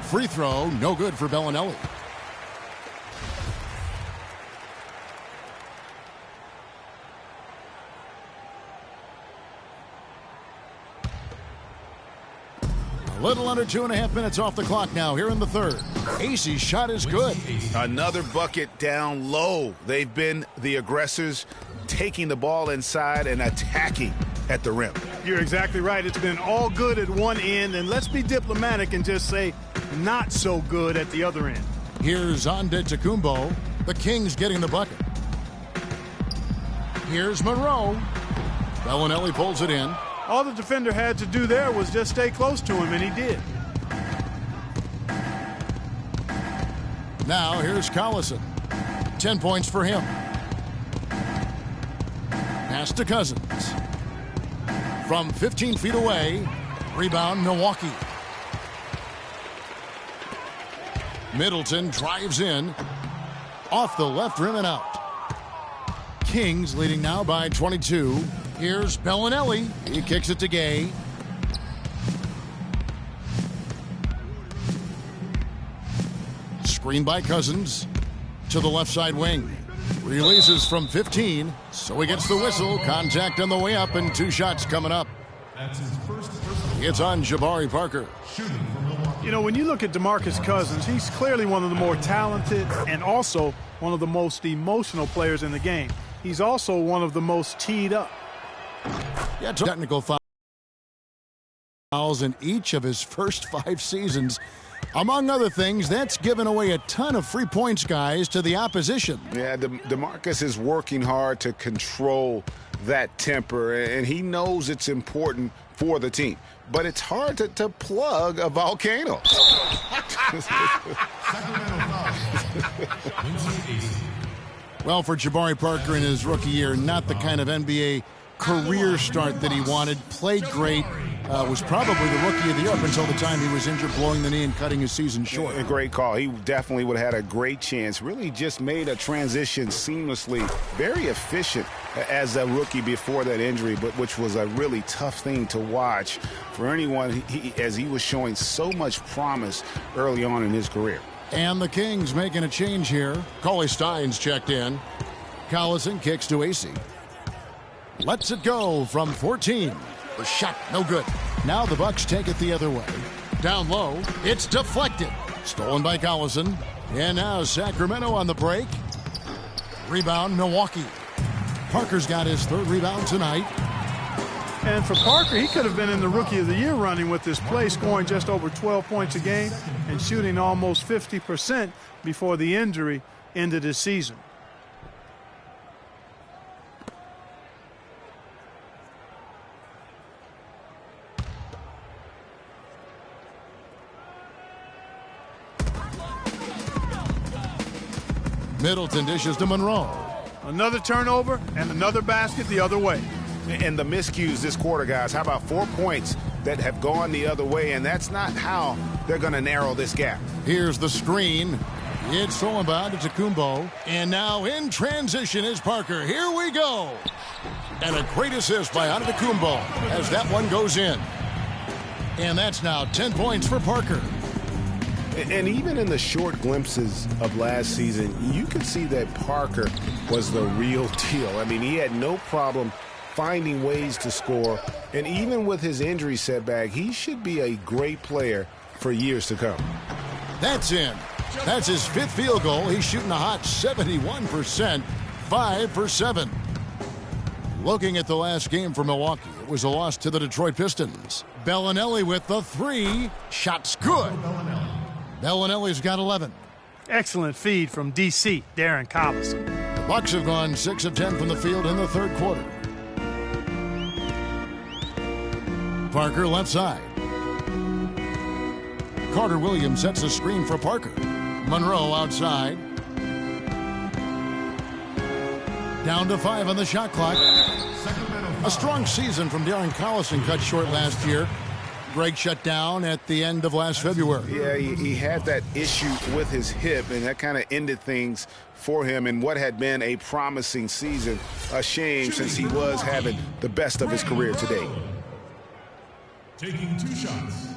Free throw, no good for Bellinelli. Little under 2.5 minutes off the clock now here in the third. Acey's shot is good. Another bucket down low. They've been the aggressors, taking the ball inside and attacking at the rim. You're exactly right. It's been all good at one end, and let's be diplomatic and just say not so good at the other end. Here's Antetokounmpo. The Kings getting the bucket. Here's Monroe. Bellinelli pulls it in. All the defender had to do there was just stay close to him, and he did. Now here's Collison. 10 points for him. Pass to Cousins. From 15 feet away, rebound Milwaukee. Middleton drives in. Off the left rim and out. Kings leading now by 22. Here's Bellinelli. He kicks it to Gay. Screen by Cousins. to the left side wing. Releases from 15, so he gets the whistle. Contact on the way up, and 2 shots coming up. That's his first. It's on Jabari Parker. Shooting from Milwaukee. You know, when you look at DeMarcus Cousins, he's clearly one of the more talented and also one of the most emotional players in the game. He's also one of the most teed up. Yeah, technical fouls in each of his first 5 seasons. Among other things, that's given away a ton of free points, guys, to the opposition. Yeah, DeMarcus is working hard to control that temper, and he knows it's important for the team. But it's hard to plug a volcano. Well, for Jabari Parker in his rookie year, not the kind of NBA career start that he wanted. Played great. Was probably the rookie of the year up until the time he was injured, blowing the knee and cutting his season short. A great call. He definitely would have had a great chance. Really just made a transition seamlessly. Very efficient as a rookie before that injury, but which was a really tough thing to watch for anyone as he was showing so much promise early on in his career. And the Kings making a change here. Cauley Stein's checked in. Collison kicks to AC. Lets it go from 14. The shot, no good. Now the Bucs take it the other way. Down low, it's deflected. Stolen by Collison. And now Sacramento on the break. Rebound, Milwaukee. Parker's got his 3rd rebound tonight. And for Parker, he could have been in the Rookie of the Year running with this play, scoring just over 12 points a game and shooting almost 50% before the injury ended his season. Middleton dishes to Monroe. Another turnover and another basket the other way. And the miscues this quarter, guys. How about 4 points that have gone the other way, and that's not how they're going to narrow this gap. Here's the screen. It's stolen by Antetokounmpo. And now in transition is Parker. Here we go. And a great assist by Antetokounmpo as that one goes in. And that's now 10 points for Parker. And even in the short glimpses of last season, you could see that Parker was the real deal. I mean, he had no problem finding ways to score. And even with his injury setback, he should be a great player for years to come. That's in. That's his 5th field goal. He's shooting a hot 71%, 5 for 7. Looking at the last game for Milwaukee, it was a loss to the Detroit Pistons. Bellinelli with the 3. Shot's good. Bellinelli's got 11. Excellent feed from D.C., Darren Collison. The Bucs have gone 6 of 10 from the field in the 3rd quarter. Parker left side. Carter Williams sets a screen for Parker. Monroe outside. Down to 5 on the shot clock. A strong season from Darren Collison cut short last year. Greg shut down at the end of last February. Yeah, he had that issue with his hip, and that kind of ended things for him in what had been a promising season. A shame since he was having the best of his career today. Taking 2 shots.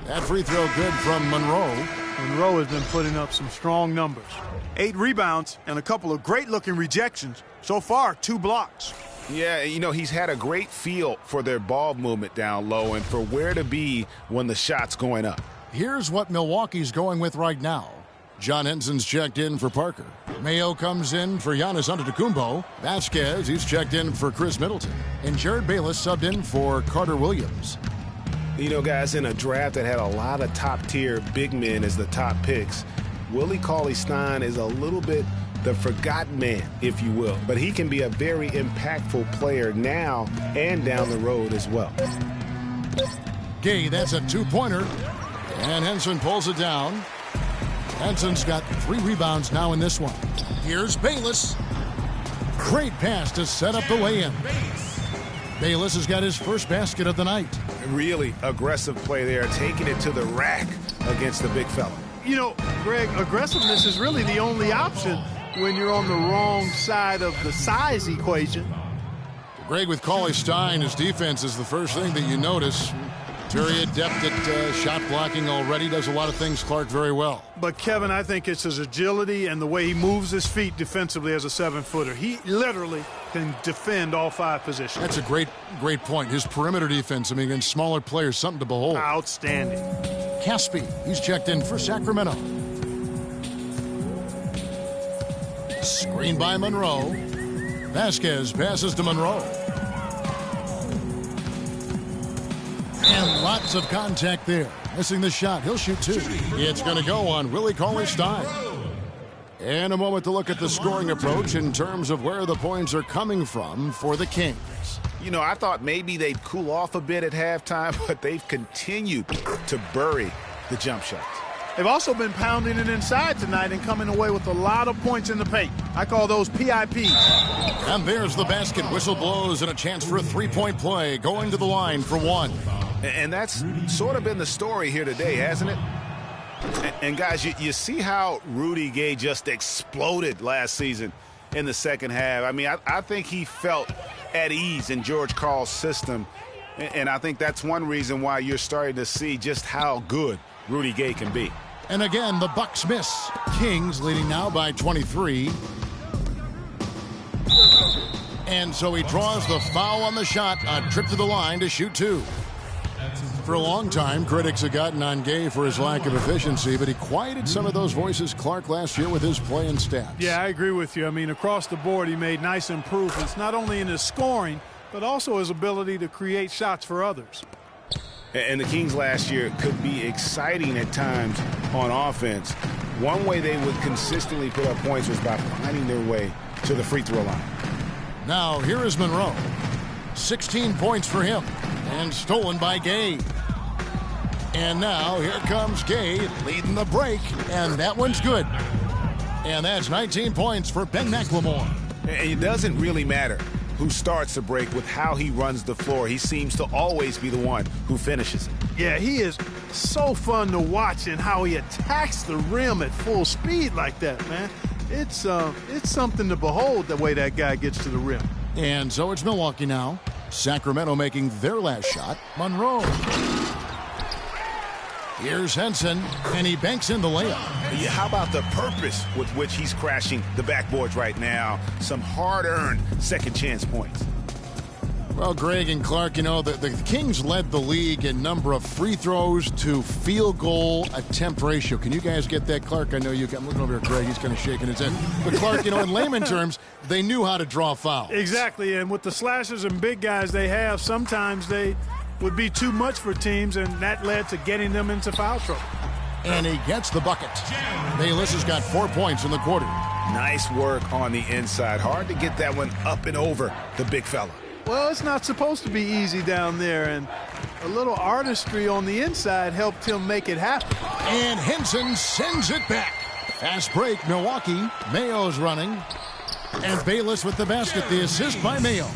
That free throw good from Monroe. Monroe has been putting up some strong numbers. 8 rebounds and a couple of great-looking rejections. So far, 2 blocks. Yeah, you know, he's had a great feel for their ball movement down low and for where to be when the shot's going up. Here's what Milwaukee's going with right now. John Henson's checked in for Parker. Mayo comes in for Giannis Antetokounmpo. Vasquez, he's checked in for Chris Middleton. And Jared Bayless subbed in for Carter Williams. You know, guys, in a draft that had a lot of top-tier big men as the top picks, Willie Cauley-Stein is a little bit the forgotten man, if you will. But he can be a very impactful player now and down the road as well. Gay, that's a 2-pointer. And Henson pulls it down. Henson's got 3 rebounds now in this one. Here's Bayless. Great pass to set up the lay-in. Bayless has got his first basket of the night. Really aggressive play there, taking it to the rack against the big fella. You know, Greg, aggressiveness is really the only option when you're on the wrong side of the size equation. Greg, with Cauley-Stein, his defense is the first thing that you notice. Very adept at shot blocking already. Does a lot of things, Clark, very well. But, Kevin, I think it's his agility and the way he moves his feet defensively as a 7-footer. He literally can defend all 5 positions. That's a great point. His perimeter defense, I mean, against smaller players, something to behold. Outstanding. Caspi, he's checked in for Sacramento. Screen by Monroe. Vasquez passes to Monroe. And lots of contact there. Missing the shot. He'll shoot 2. It's going to go on Willie Cauley-Stein. And a moment to look at the scoring approach in terms of where the points are coming from for the Kings. You know, I thought maybe they'd cool off a bit at halftime, but they've continued to bury the jump shots. They've also been pounding it inside tonight and coming away with a lot of points in the paint. I call those PIPs. And there's the basket. Whistle blows and a chance for a 3-point play. Going to the line for 1. And that's sort of been the story here today, hasn't it? And guys, you see how Rudy Gay just exploded last season in the second half. I mean, I think he felt at ease in George Karl's system. And I think that's one reason why you're starting to see just how good Rudy Gay can be. And again, the Bucs miss. Kings leading now by 23. And so he draws the foul on the shot. A trip to the line to shoot 2. For a long time, critics have gotten on Gay for his lack of efficiency, but he quieted some of those voices, Clark, last year with his play and stats. Yeah, I agree with you. I mean, across the board, he made nice improvements, not only in his scoring, but also his ability to create shots for others. And the Kings last year could be exciting at times on offense. One way they would consistently put up points was by finding their way to the free throw line. Now, here is Monroe. 16 points for him. And stolen by Gay. And now here comes Gay leading the break. And that one's good. And that's 19 points for Ben McLemore. And it doesn't really matter who starts the break with how he runs the floor. He seems to always be the one who finishes it. Yeah, he is so fun to watch and how he attacks the rim at full speed like that, man. It's something to behold the way that guy gets to the rim. And so it's Milwaukee now. Sacramento making their last shot. Monroe. Here's Henson, and he banks in the layup. Yeah, how about the purpose with which he's crashing the backboards right now? Some hard-earned second-chance points. Well, Greg and Clark, you know, the Kings led the league in number of free throws to field goal attempt ratio. Can you guys get that, Clark? I know you can. I'm looking over at Greg. He's kind of shaking his head. But, Clark, you know, in layman terms, they knew how to draw fouls. Exactly, and with the slashers and big guys they have, sometimes they would be too much for teams, and that led to getting them into foul trouble. And he gets the bucket. Bayless has got 4 points in the quarter. Nice work on the inside. Hard to get that one up and over the big fella. Well, it's not supposed to be easy down there, and a little artistry on the inside helped him make it happen. And Henson sends it back. Fast break, Milwaukee. Mayo's running. And Bayless with the basket. The assist by Mayo.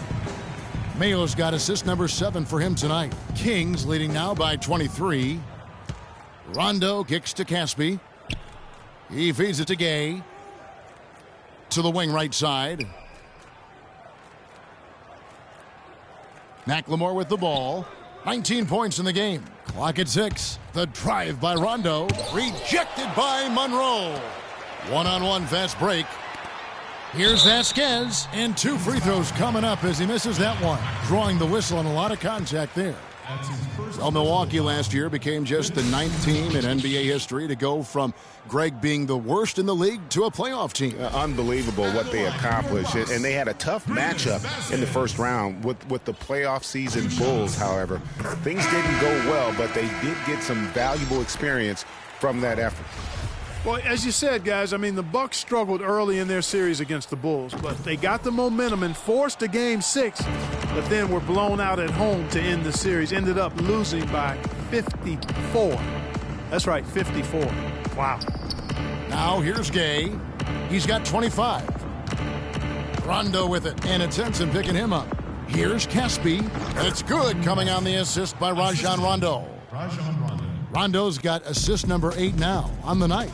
Mayo's got assist number 7 for him tonight. Kings leading now by 23. Rondo kicks to Caspi. He feeds it to Gay. To the wing right side. McLemore with the ball. 19 points in the game. Clock at 6. The drive by Rondo. Rejected by Monroe. One-on-one fast break. Here's Vasquez. And 2 free throws coming up as he misses that one. Drawing the whistle and a lot of contact there. Well, Milwaukee last year became just the 9th team in NBA history to go from Greg being the worst in the league to a playoff team. Unbelievable what they accomplished. And they had a tough matchup in the first round with the playoff season Bulls, however. Things didn't go well, but they did get some valuable experience from that effort. Well, as you said, guys, I mean, the Bucs struggled early in their series against the Bulls, but they got the momentum and forced a Game 6, but then were blown out at home to end the series. Ended up losing by 54. That's right, 54. Wow. Now here's Gay. He's got 25. Rondo with it, and it's Henson picking him up. Here's Caspi. It's good, coming on the assist by Rajon Rondo. Rondo's got assist number 8 now on the night.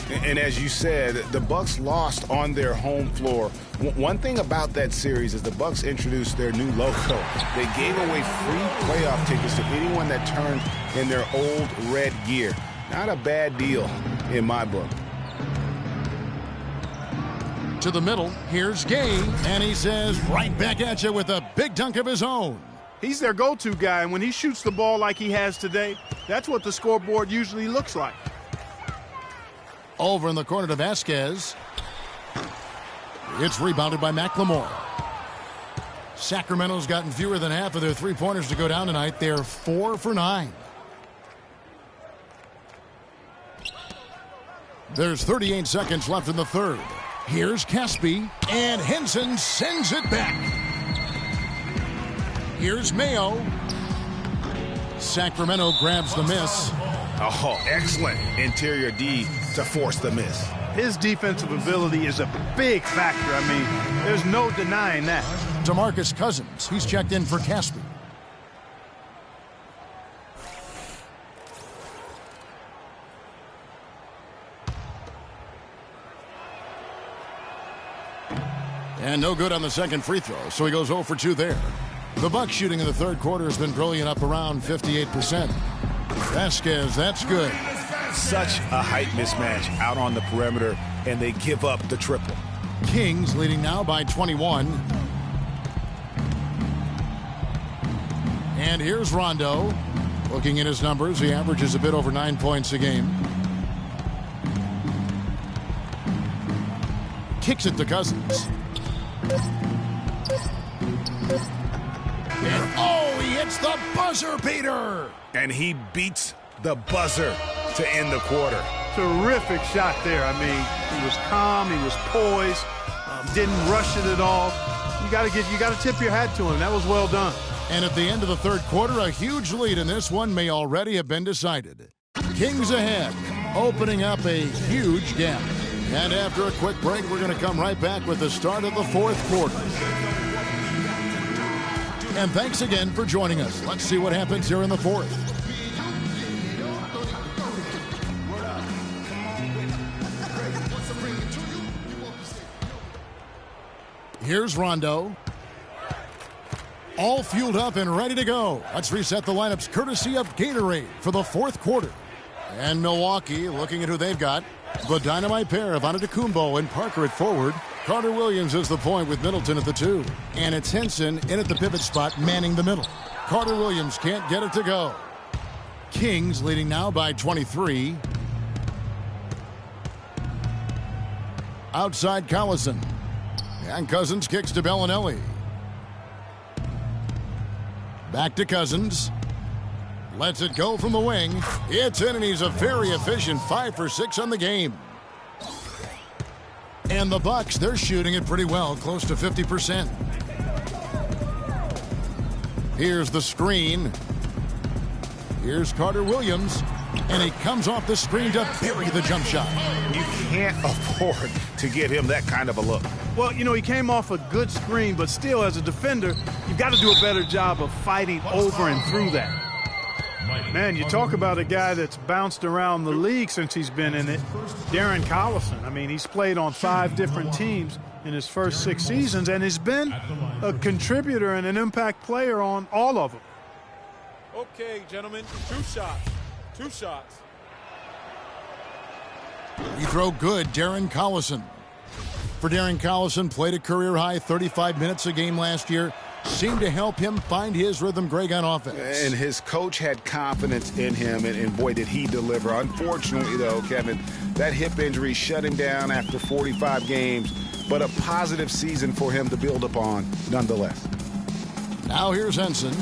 And as you said, the Bucs lost on their home floor. One thing about that series is the Bucs introduced their new logo. They gave away free playoff playoff tickets to anyone that turns in their old red gear. Not a bad deal in my book. To the middle, here's Gay, and he says right back at you with a big dunk of his own. He's their go-to guy, and when he shoots the ball like he has today, that's what the scoreboard usually looks like. Over in the corner to Vasquez. It's rebounded by McLemore. Sacramento's gotten fewer than half of their three-pointers to go down tonight. They're 4 for 9. There's 38 seconds left in the third. Here's Caspi, and Henson sends it back. Here's Mayo. Sacramento grabs the miss. Oh, excellent interior D to force the miss. His defensive ability is a big factor. I mean, there's no denying that. DeMarcus Cousins, he's checked in for Caspi. And no good on the second free throw, so he goes 0 for 2 there. The Bucs shooting in the third quarter has been brilliant, up around 58%. Vasquez, that's good. Such a height mismatch out on the perimeter, and they give up the triple. Kings leading now by 21. And here's Rondo. Looking at his numbers, he averages a bit over 9 points a game. Kicks it to Cousins. And oh, he hits the buzzer beater. And he beats the buzzer to end the quarter. Terrific shot there. I mean, he was calm, he was poised, didn't rush it at all. You got to tip your hat to him. That was well done. And at the end of the third quarter, a huge lead in this one may already have been decided. Kings ahead, opening up a huge gap. And after a quick break, we're going to come right back with the start of the fourth quarter. And thanks again for joining us. Let's see what happens here in the fourth. Here's Rondo. All fueled up and ready to go. Let's reset the lineups courtesy of Gatorade for the fourth quarter. And Milwaukee looking at who they've got. The dynamite pair of Antetokounmpo and Parker at forward. Carter Williams is the point with Middleton at the 2. And it's Henson in at the pivot spot manning the middle. Carter Williams can't get it to go. Kings leading now by 23. Outside Collison. And Cousins kicks to Bellinelli. Back to Cousins. Lets it go from the wing. It's in, and he's a very efficient 5 for 6 on the game. And the Bucs, they're shooting it pretty well, close to 50%. Here's the screen. Here's Carter Williams. And he comes off the screen to bury the jump shot. You can't afford to get him that kind of a look. Well, you know, he came off a good screen, but still, as a defender, you've got to do a better job of fighting over and through that. Man, you talk about a guy that's bounced around the league since he's been in it. Darren Collison. I mean, he's played on 5 different teams in his first 6 seasons, and has been a contributor and an impact player on all of them. Okay, gentlemen, 2 shots. 2 shots. We throw good, Darren Collison. For Darren Collison, played a career-high 35 minutes a game last year. Seemed to help him find his rhythm, Greg, on offense. And his coach had confidence in him, and boy, did he deliver. Unfortunately, though, Kevin, that hip injury shut him down after 45 games, but a positive season for him to build upon nonetheless. Now here's Henson.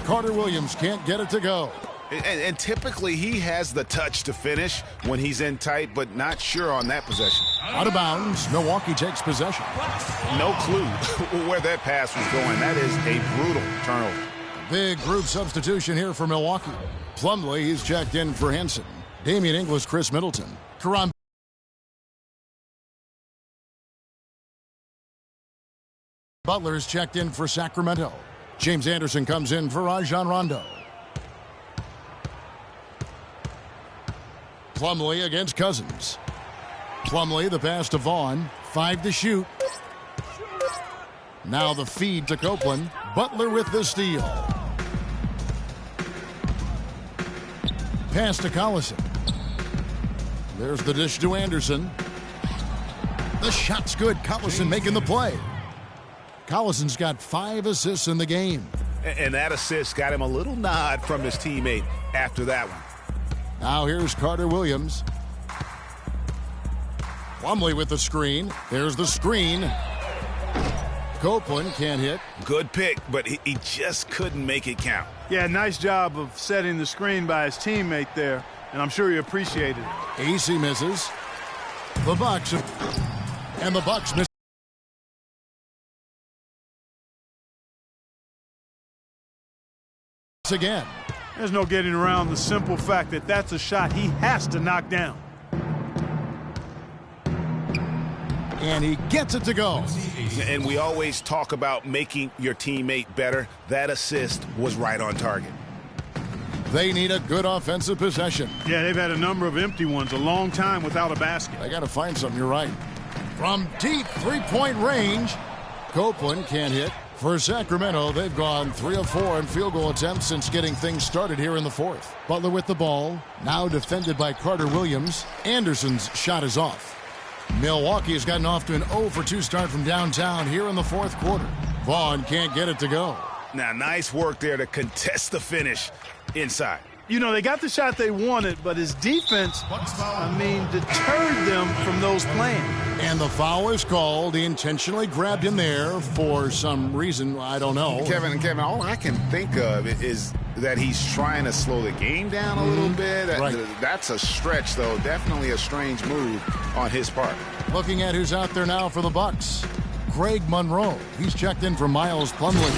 Carter Williams can't get it to go. And typically he has the touch to finish when he's in tight, but not sure on that possession. Out of bounds. Milwaukee takes possession. No clue where that pass was going. That is a brutal turnover. Big group substitution here for Milwaukee. Plumlee, he's checked in for Henson. Damian Inglis, Chris Middleton. Karan Butler's checked in for Sacramento. James Anderson comes in for Rajon Rondo. Plumlee against Cousins. Plumlee, the pass to Vaughn. 5 to shoot. Now the feed to Copeland. Butler with the steal. Pass to Collison. There's the dish to Anderson. The shot's good. Collison making the play. Collison's got 5 assists in the game. And that assist got him a little nod from his teammate after that one. Now here's Carter Williams. Plumlee with the screen. There's the screen. Copeland can't hit. Good pick, but he just couldn't make it count. Yeah, nice job of setting the screen by his teammate there, and I'm sure he appreciated it. AC misses. The Bucs. And the Bucs miss again. There's no getting around the simple fact that that's a shot he has to knock down. And he gets it to go. And we always talk about making your teammate better. That assist was right on target. They need a good offensive possession. Yeah, they've had a number of empty ones, a long time without a basket. They got to find something, you're right. From deep three-point range, Copeland can't hit. For Sacramento, they've gone 3 of 4 in field goal attempts since getting things started here in the fourth. Butler with the ball, now defended by Carter Williams. Anderson's shot is off. Milwaukee has gotten off to an 0 for 2 start from downtown here in the fourth quarter. Vaughn can't get it to go. Now, nice work there to contest the finish inside. You know, they got the shot they wanted, but his defense, deterred them from those plans. And the foul is called. He intentionally grabbed him there for some reason. I don't know. Kevin, all I can think of is that he's trying to slow the game down a little bit. Right. That's a stretch, though. Definitely a strange move on his part. Looking at who's out there now for the Bucs. Greg Monroe. He's checked in for Miles Plumlee.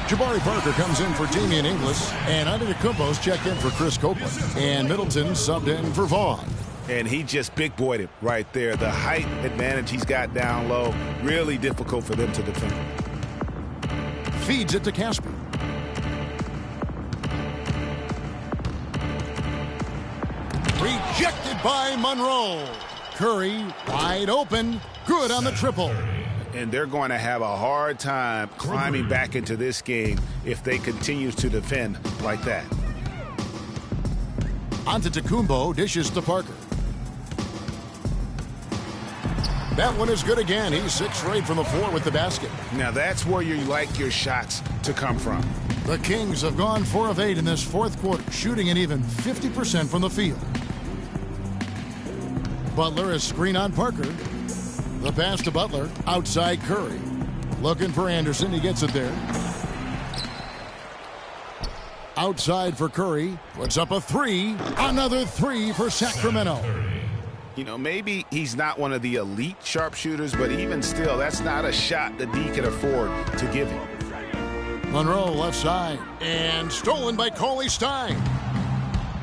Jabari Parker comes in for Damian Inglis. And Antetokounmpo's checked in for Chris Copeland. And Middleton subbed in for Vaughn. And he just big-boyed it right there. The height advantage he's got down low, really difficult for them to defend. Feeds it to Caspi. Rejected by Monroe. Curry wide open. Good on the triple. And they're going to have a hard time climbing back into this game if they continue to defend like that. Antetokounmpo dishes to Parker. That one is good again. He's 6 for 8 from the floor with the basket. Now that's where you like your shots to come from. The Kings have gone 4 of 8 in this fourth quarter, shooting an even 50% from the field. Butler is screen on Parker. The pass to Butler, outside Curry. Looking for Anderson, he gets it there. Outside for Curry, puts up a 3. Another 3 for Sacramento. You know, maybe he's not one of the elite sharpshooters, but even still, that's not a shot that D can afford to give him. Monroe left side, and stolen by Cauley Stein.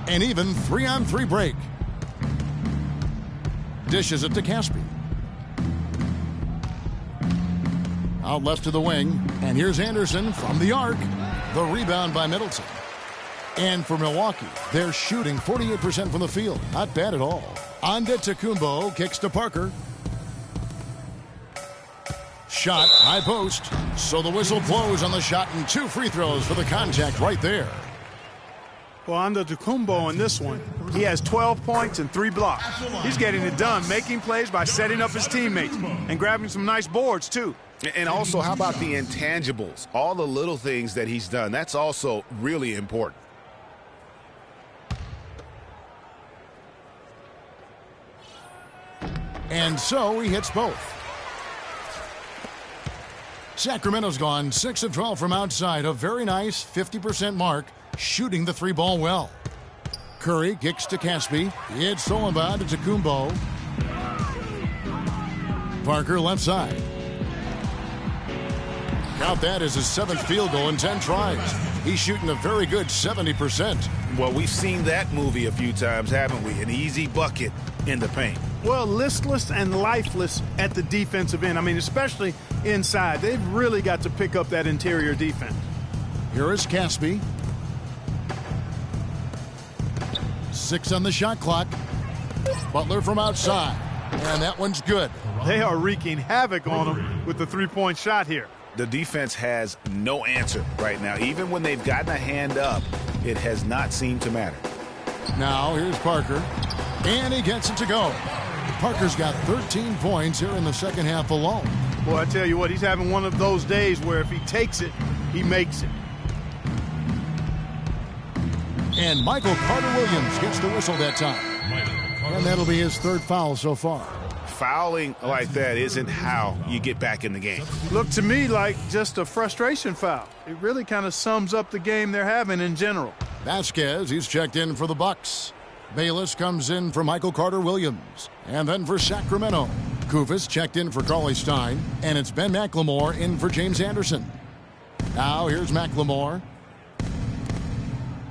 An even 3-on-3 break. Dishes it to Caspi. Out left to the wing, and here's Anderson from the arc. The rebound by Middleton. And for Milwaukee, they're shooting 48% from the field. Not bad at all. Antetokounmpo kicks to Parker. Shot, high post. So the whistle blows on the shot and 2 free throws for the contact right there. Well, Antetokounmpo in this one, he has 12 points and 3 blocks. He's getting it done, making plays by setting up his teammates and grabbing some nice boards, too. And also, how about the intangibles? All the little things that he's done. That's also really important. And so he hits both. Sacramento's gone 6 of 12 from outside. A very nice 50% mark, shooting the 3-ball well. Curry kicks to Caspi. It's stolen by Antetokounmpo. Parker left side. Count that as his 7th field goal in 10 tries. He's shooting a very good 70%. Well, we've seen that movie a few times, haven't we? An easy bucket in the paint. Well, listless and lifeless at the defensive end. I mean, especially inside. They've really got to pick up that interior defense. Here is Caspi. 6 on the shot clock. Butler from outside. And that one's good. They are wreaking havoc on him with the 3-point shot here. The defense has no answer right now. Even when they've gotten a hand up, it has not seemed to matter. Now here's Parker, and he gets it to go. Parker's got 13 points here in the second half alone. Boy, I tell you what, he's having one of those days where if he takes it, he makes it. And Michael Carter-Williams gets the whistle that time. And that'll be his third foul so far. Fouling like that isn't how you get back in the game. Looked to me like just a frustration foul. It really kind of sums up the game they're having in general. Vasquez, he's checked in for the Bucs. Bayless comes in for Michael Carter-Williams. And then for Sacramento, Kufis checked in for Cauley Stein. And it's Ben McLemore in for James Anderson. Now here's McLemore.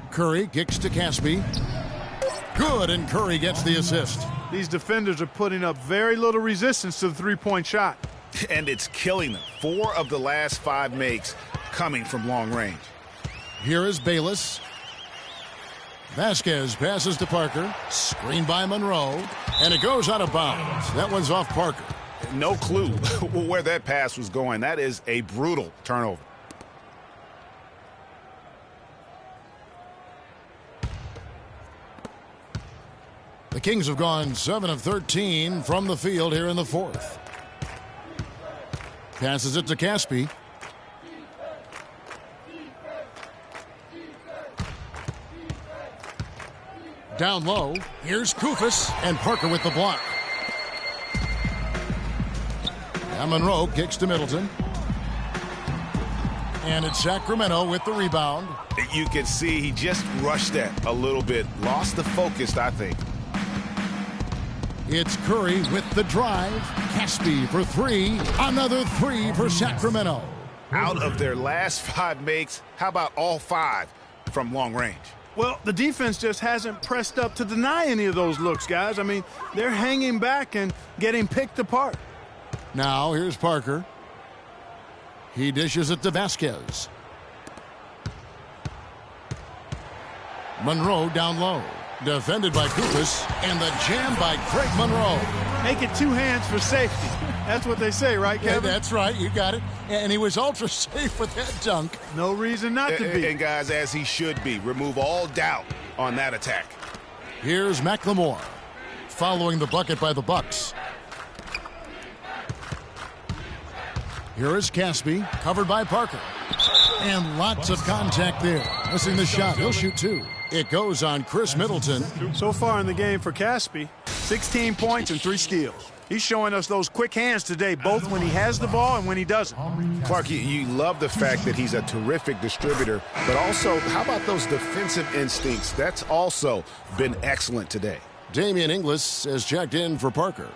Curry kicks to Caspi. Good, and Curry gets the assist. These defenders are putting up very little resistance to the three-point shot. And it's killing them. 4 of the last 5 makes coming from long range. Here is Bayless. Vasquez passes to Parker. Screened by Monroe. And it goes out of bounds. That one's off Parker. No clue where that pass was going. That is a brutal turnover. The Kings have gone 7 of 13 from the field here in the fourth. Passes it to Caspi. Down low, here's Kufis, and Parker with the block. And Monroe kicks to Middleton. And it's Sacramento with the rebound. You can see he just rushed that a little bit. Lost the focus, I think. It's Curry with the drive. Caspi for 3. Another 3 for Sacramento. Out of their last 5 makes, how about all 5 from long range? Well, the defense just hasn't pressed up to deny any of those looks, guys. I mean, they're hanging back and getting picked apart. Now here's Parker. He dishes it to Vasquez. Monroe down low. Defended by Kufis, and the jam by Craig Monroe. Make it 2 hands for safety. That's what they say, right, Kevin? Yeah, that's right. You got it. And he was ultra safe with that dunk. No reason not to be. And guys, as he should be. Remove all doubt on that attack. Here's McLemore. Following the bucket by the Bucs. Here is Caspi, covered by Parker. And lots of contact there. Missing the shot. He'll shoot 2. It goes on Chris Middleton. So far in the game for Caspi, 16 points and 3 steals. He's showing us those quick hands today, both when he has the ball and when he doesn't. Clark, you love the fact that he's a terrific distributor, but also, how about those defensive instincts? That's also been excellent today. Damian Inglis has checked in for Parker.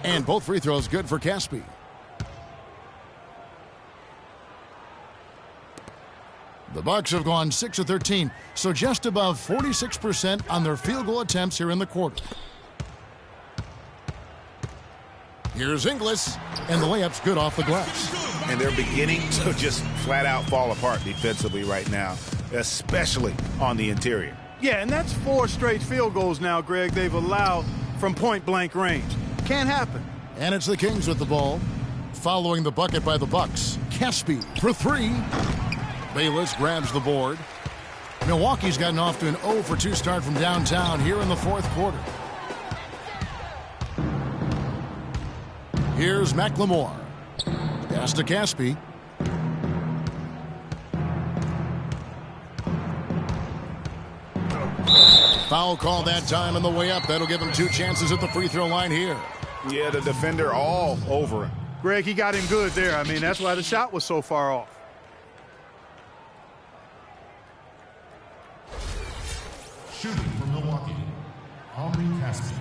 And both free throws good for Caspi. The Bucs have gone 6 of 13, so just above 46% on their field goal attempts here in the quarter. Here's Inglis, and the layup's good off the glass. And they're beginning to just flat out fall apart defensively right now, especially on the interior. Yeah, and that's 4 straight field goals now, Greg, they've allowed from point-blank range. Can't happen. And it's the Kings with the ball. Following the bucket by the Bucs. Caspi for 3. Bayless grabs the board. Milwaukee's gotten off to an 0 for 2 start from downtown here in the fourth quarter. Here's McLemore. Pass to Caspi. Foul call that time on the way up. That'll give him 2 chances at the free throw line here. Yeah, the defender all over him. Greg, he got him good there. I mean, that's why the shot was so far off. Shooting for Milwaukee, Omri Caspi,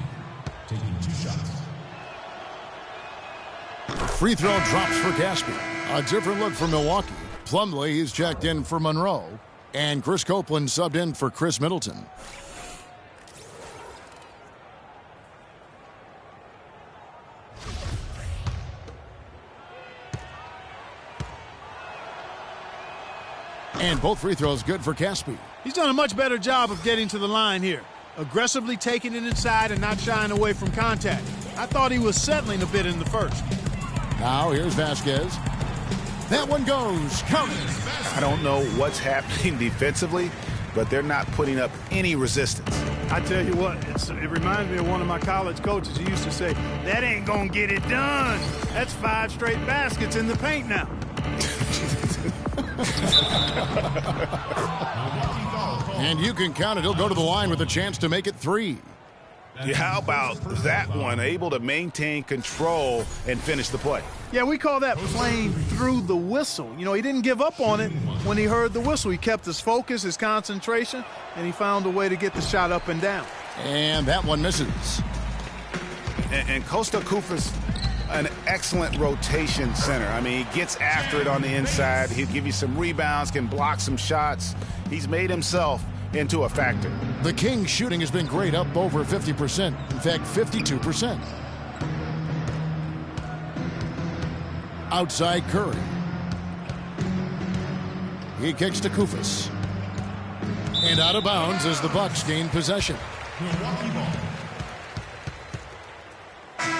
taking 2 shots. Free throw drops for Caspi. A different look for Milwaukee. Plumlee, he's checked in for Monroe. And Chris Copeland subbed in for Chris Middleton. And both free throws good for Caspi. He's done a much better job of getting to the line here. aggressively taking it inside and not shying away from contact. I thought he was settling a bit in the first. Now here's Vasquez. That one goes. Count it. I don't know what's happening defensively, but they're not putting up any resistance. I tell you what, it reminds me of one of my college coaches. He used to say, that ain't going to get it done. That's 5 straight baskets in the paint now. And you can count it. He'll go to the line with a chance to make it 3. Yeah, how about that one? Able to maintain control and finish the play. Yeah, we call that playing through the whistle. You know, he didn't give up on it when he heard the whistle. He kept his focus, his concentration, and he found a way to get the shot up and down. And that one misses. And Kosta Koufos, an excellent rotation center. I mean, he gets after it on the inside. He'll give you some rebounds, can block some shots. He's made himself into a factor. The Kings' shooting has been great, up over 50%. In fact, 52%. Outside Curry. He kicks to Koufos. And out of bounds as the Bucs gain possession.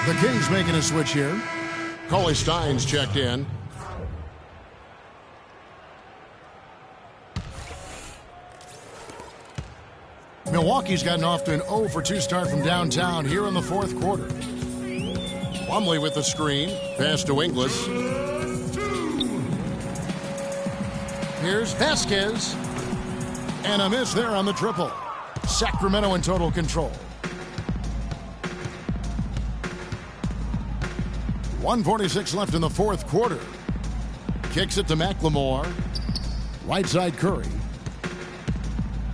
The Kings making a switch here. Cauley Stein's checked in. Milwaukee's gotten off to an 0-for-2 start from downtown here in the 4th quarter. Plumlee with the screen. Pass to Ingles. Here's Vasquez. And a miss there on the triple. Sacramento in total control. 1:46 left in the 4th quarter. Kicks it to McLemore. Right side Curry.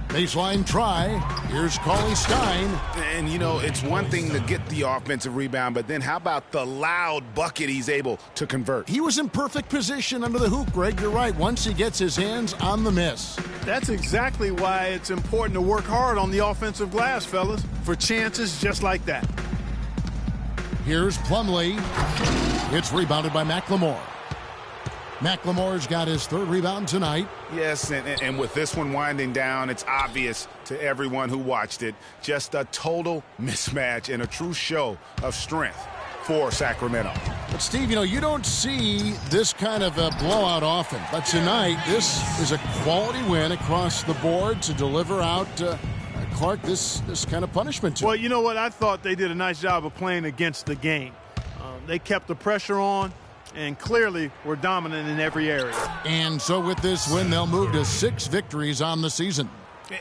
Baseline try. Here's Cauley Stein. And, you know, it's one thing to get the offensive rebound, but then how about the loud bucket he's able to convert? He was in perfect position under the hoop, Greg. You're right. Once he gets his hands on the miss. That's exactly why it's important to work hard on the offensive glass, fellas, for chances just like that. Here's Plumlee. It's rebounded by McLemore. McLemore's got his 3rd rebound tonight. Yes, and with this one winding down, it's obvious to everyone who watched it. Just a total mismatch and a true show of strength for Sacramento. But, Steve, you know, you don't see this kind of a blowout often. But tonight, this is a quality win across the board to deliver out Clark this kind of punishment to. Well, you know what? I thought they did a nice job of playing against the game. They kept the pressure on and clearly were dominant in every area. And so with this win, they'll move to 6 victories on the season.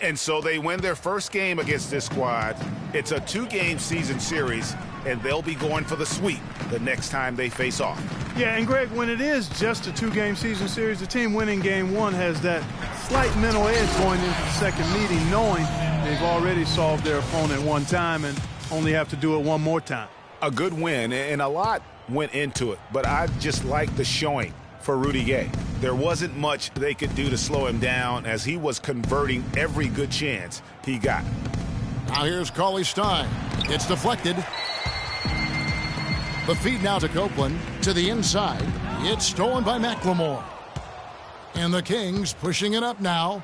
And so they win their first game against this squad. It's a 2-game season series, and they'll be going for the sweep the next time they face off. Yeah, and Greg, when it is just a 2-game season series, the team winning game 1 has that slight mental edge going into the second meeting, knowing they've already solved their opponent one time and only have to do it one more time. A good win, and a lot went into it, but I just like the showing for Rudy Gay. There wasn't much they could do to slow him down as he was converting every good chance he got. Now here's Cauley Stein. It's deflected. The feed now to Copeland to the inside. It's stolen by McLemore. And the Kings pushing it up now.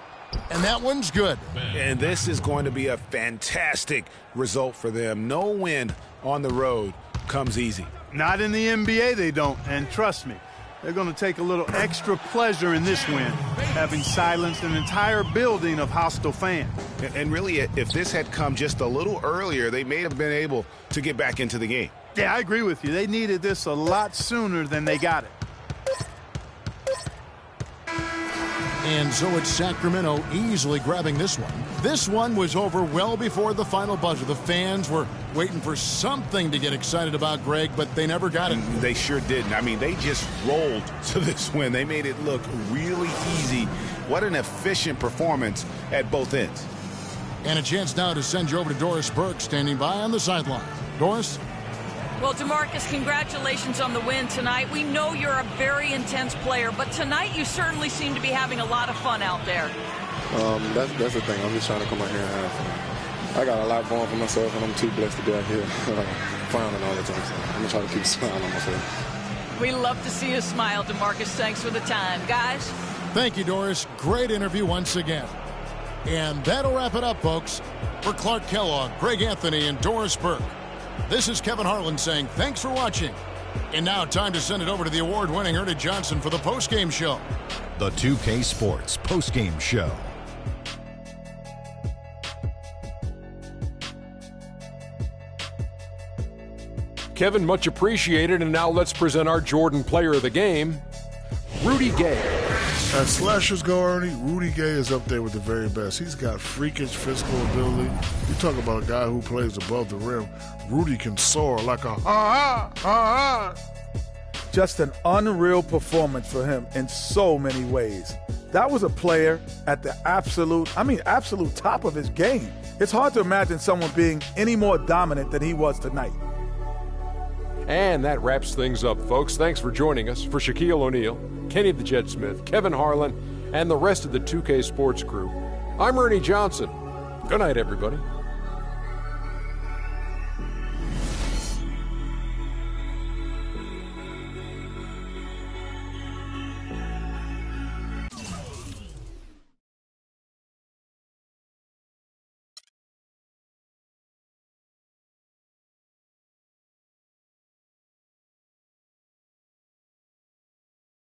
And that one's good. And this is going to be a fantastic result for them. No win on the road comes easy. Not in the NBA, they don't. And trust me, they're going to take a little extra pleasure in this win, having silenced an entire building of hostile fans. And really, if this had come just a little earlier, they may have been able to get back into the game. Yeah, I agree with you. They needed this a lot sooner than they got it. And so it's Sacramento easily grabbing this one. This one was over well before the final buzzer. The fans were waiting for something to get excited about, Greg, but they never got it. They sure didn't. I mean, they just rolled to this win. They made it look really easy. What an efficient performance at both ends. And a chance now to send you over to Doris Burke, standing by on the sideline. Doris? Well, DeMarcus, congratulations on the win tonight. We know you're a very intense player, but tonight you certainly seem to be having a lot of fun out there. That's the thing. I'm just trying to come out here and have fun. I got a lot going for myself, and I'm too blessed to be out here frowning all the time. So I'm going to try to keep smiling on myself. We love to see you smile, DeMarcus. Thanks for the time. Guys? Thank you, Doris. Great interview once again. And that'll wrap it up, folks. For Clark Kellogg, Greg Anthony, and Doris Burke, this is Kevin Harlan saying thanks for watching. And now time to send it over to the award-winning Ernie Johnson for the postgame show. The 2K Sports postgame show. Kevin, much appreciated. And now let's present our Jordan player of the game, Rudy Gay. As slashers go, Ernie, Rudy Gay is up there with the very best. He's got freakish physical ability. You talk about a guy who plays above the rim. Rudy can soar like a Just an unreal performance for him in so many ways. That was a player at the absolute top of his game. It's hard to imagine someone being any more dominant than he was tonight. And that wraps things up, folks. Thanks for joining us. For Shaquille O'Neal, Kenny the Jet Smith, Kevin Harlan, and the rest of the 2K Sports crew, I'm Ernie Johnson. Good night, everybody.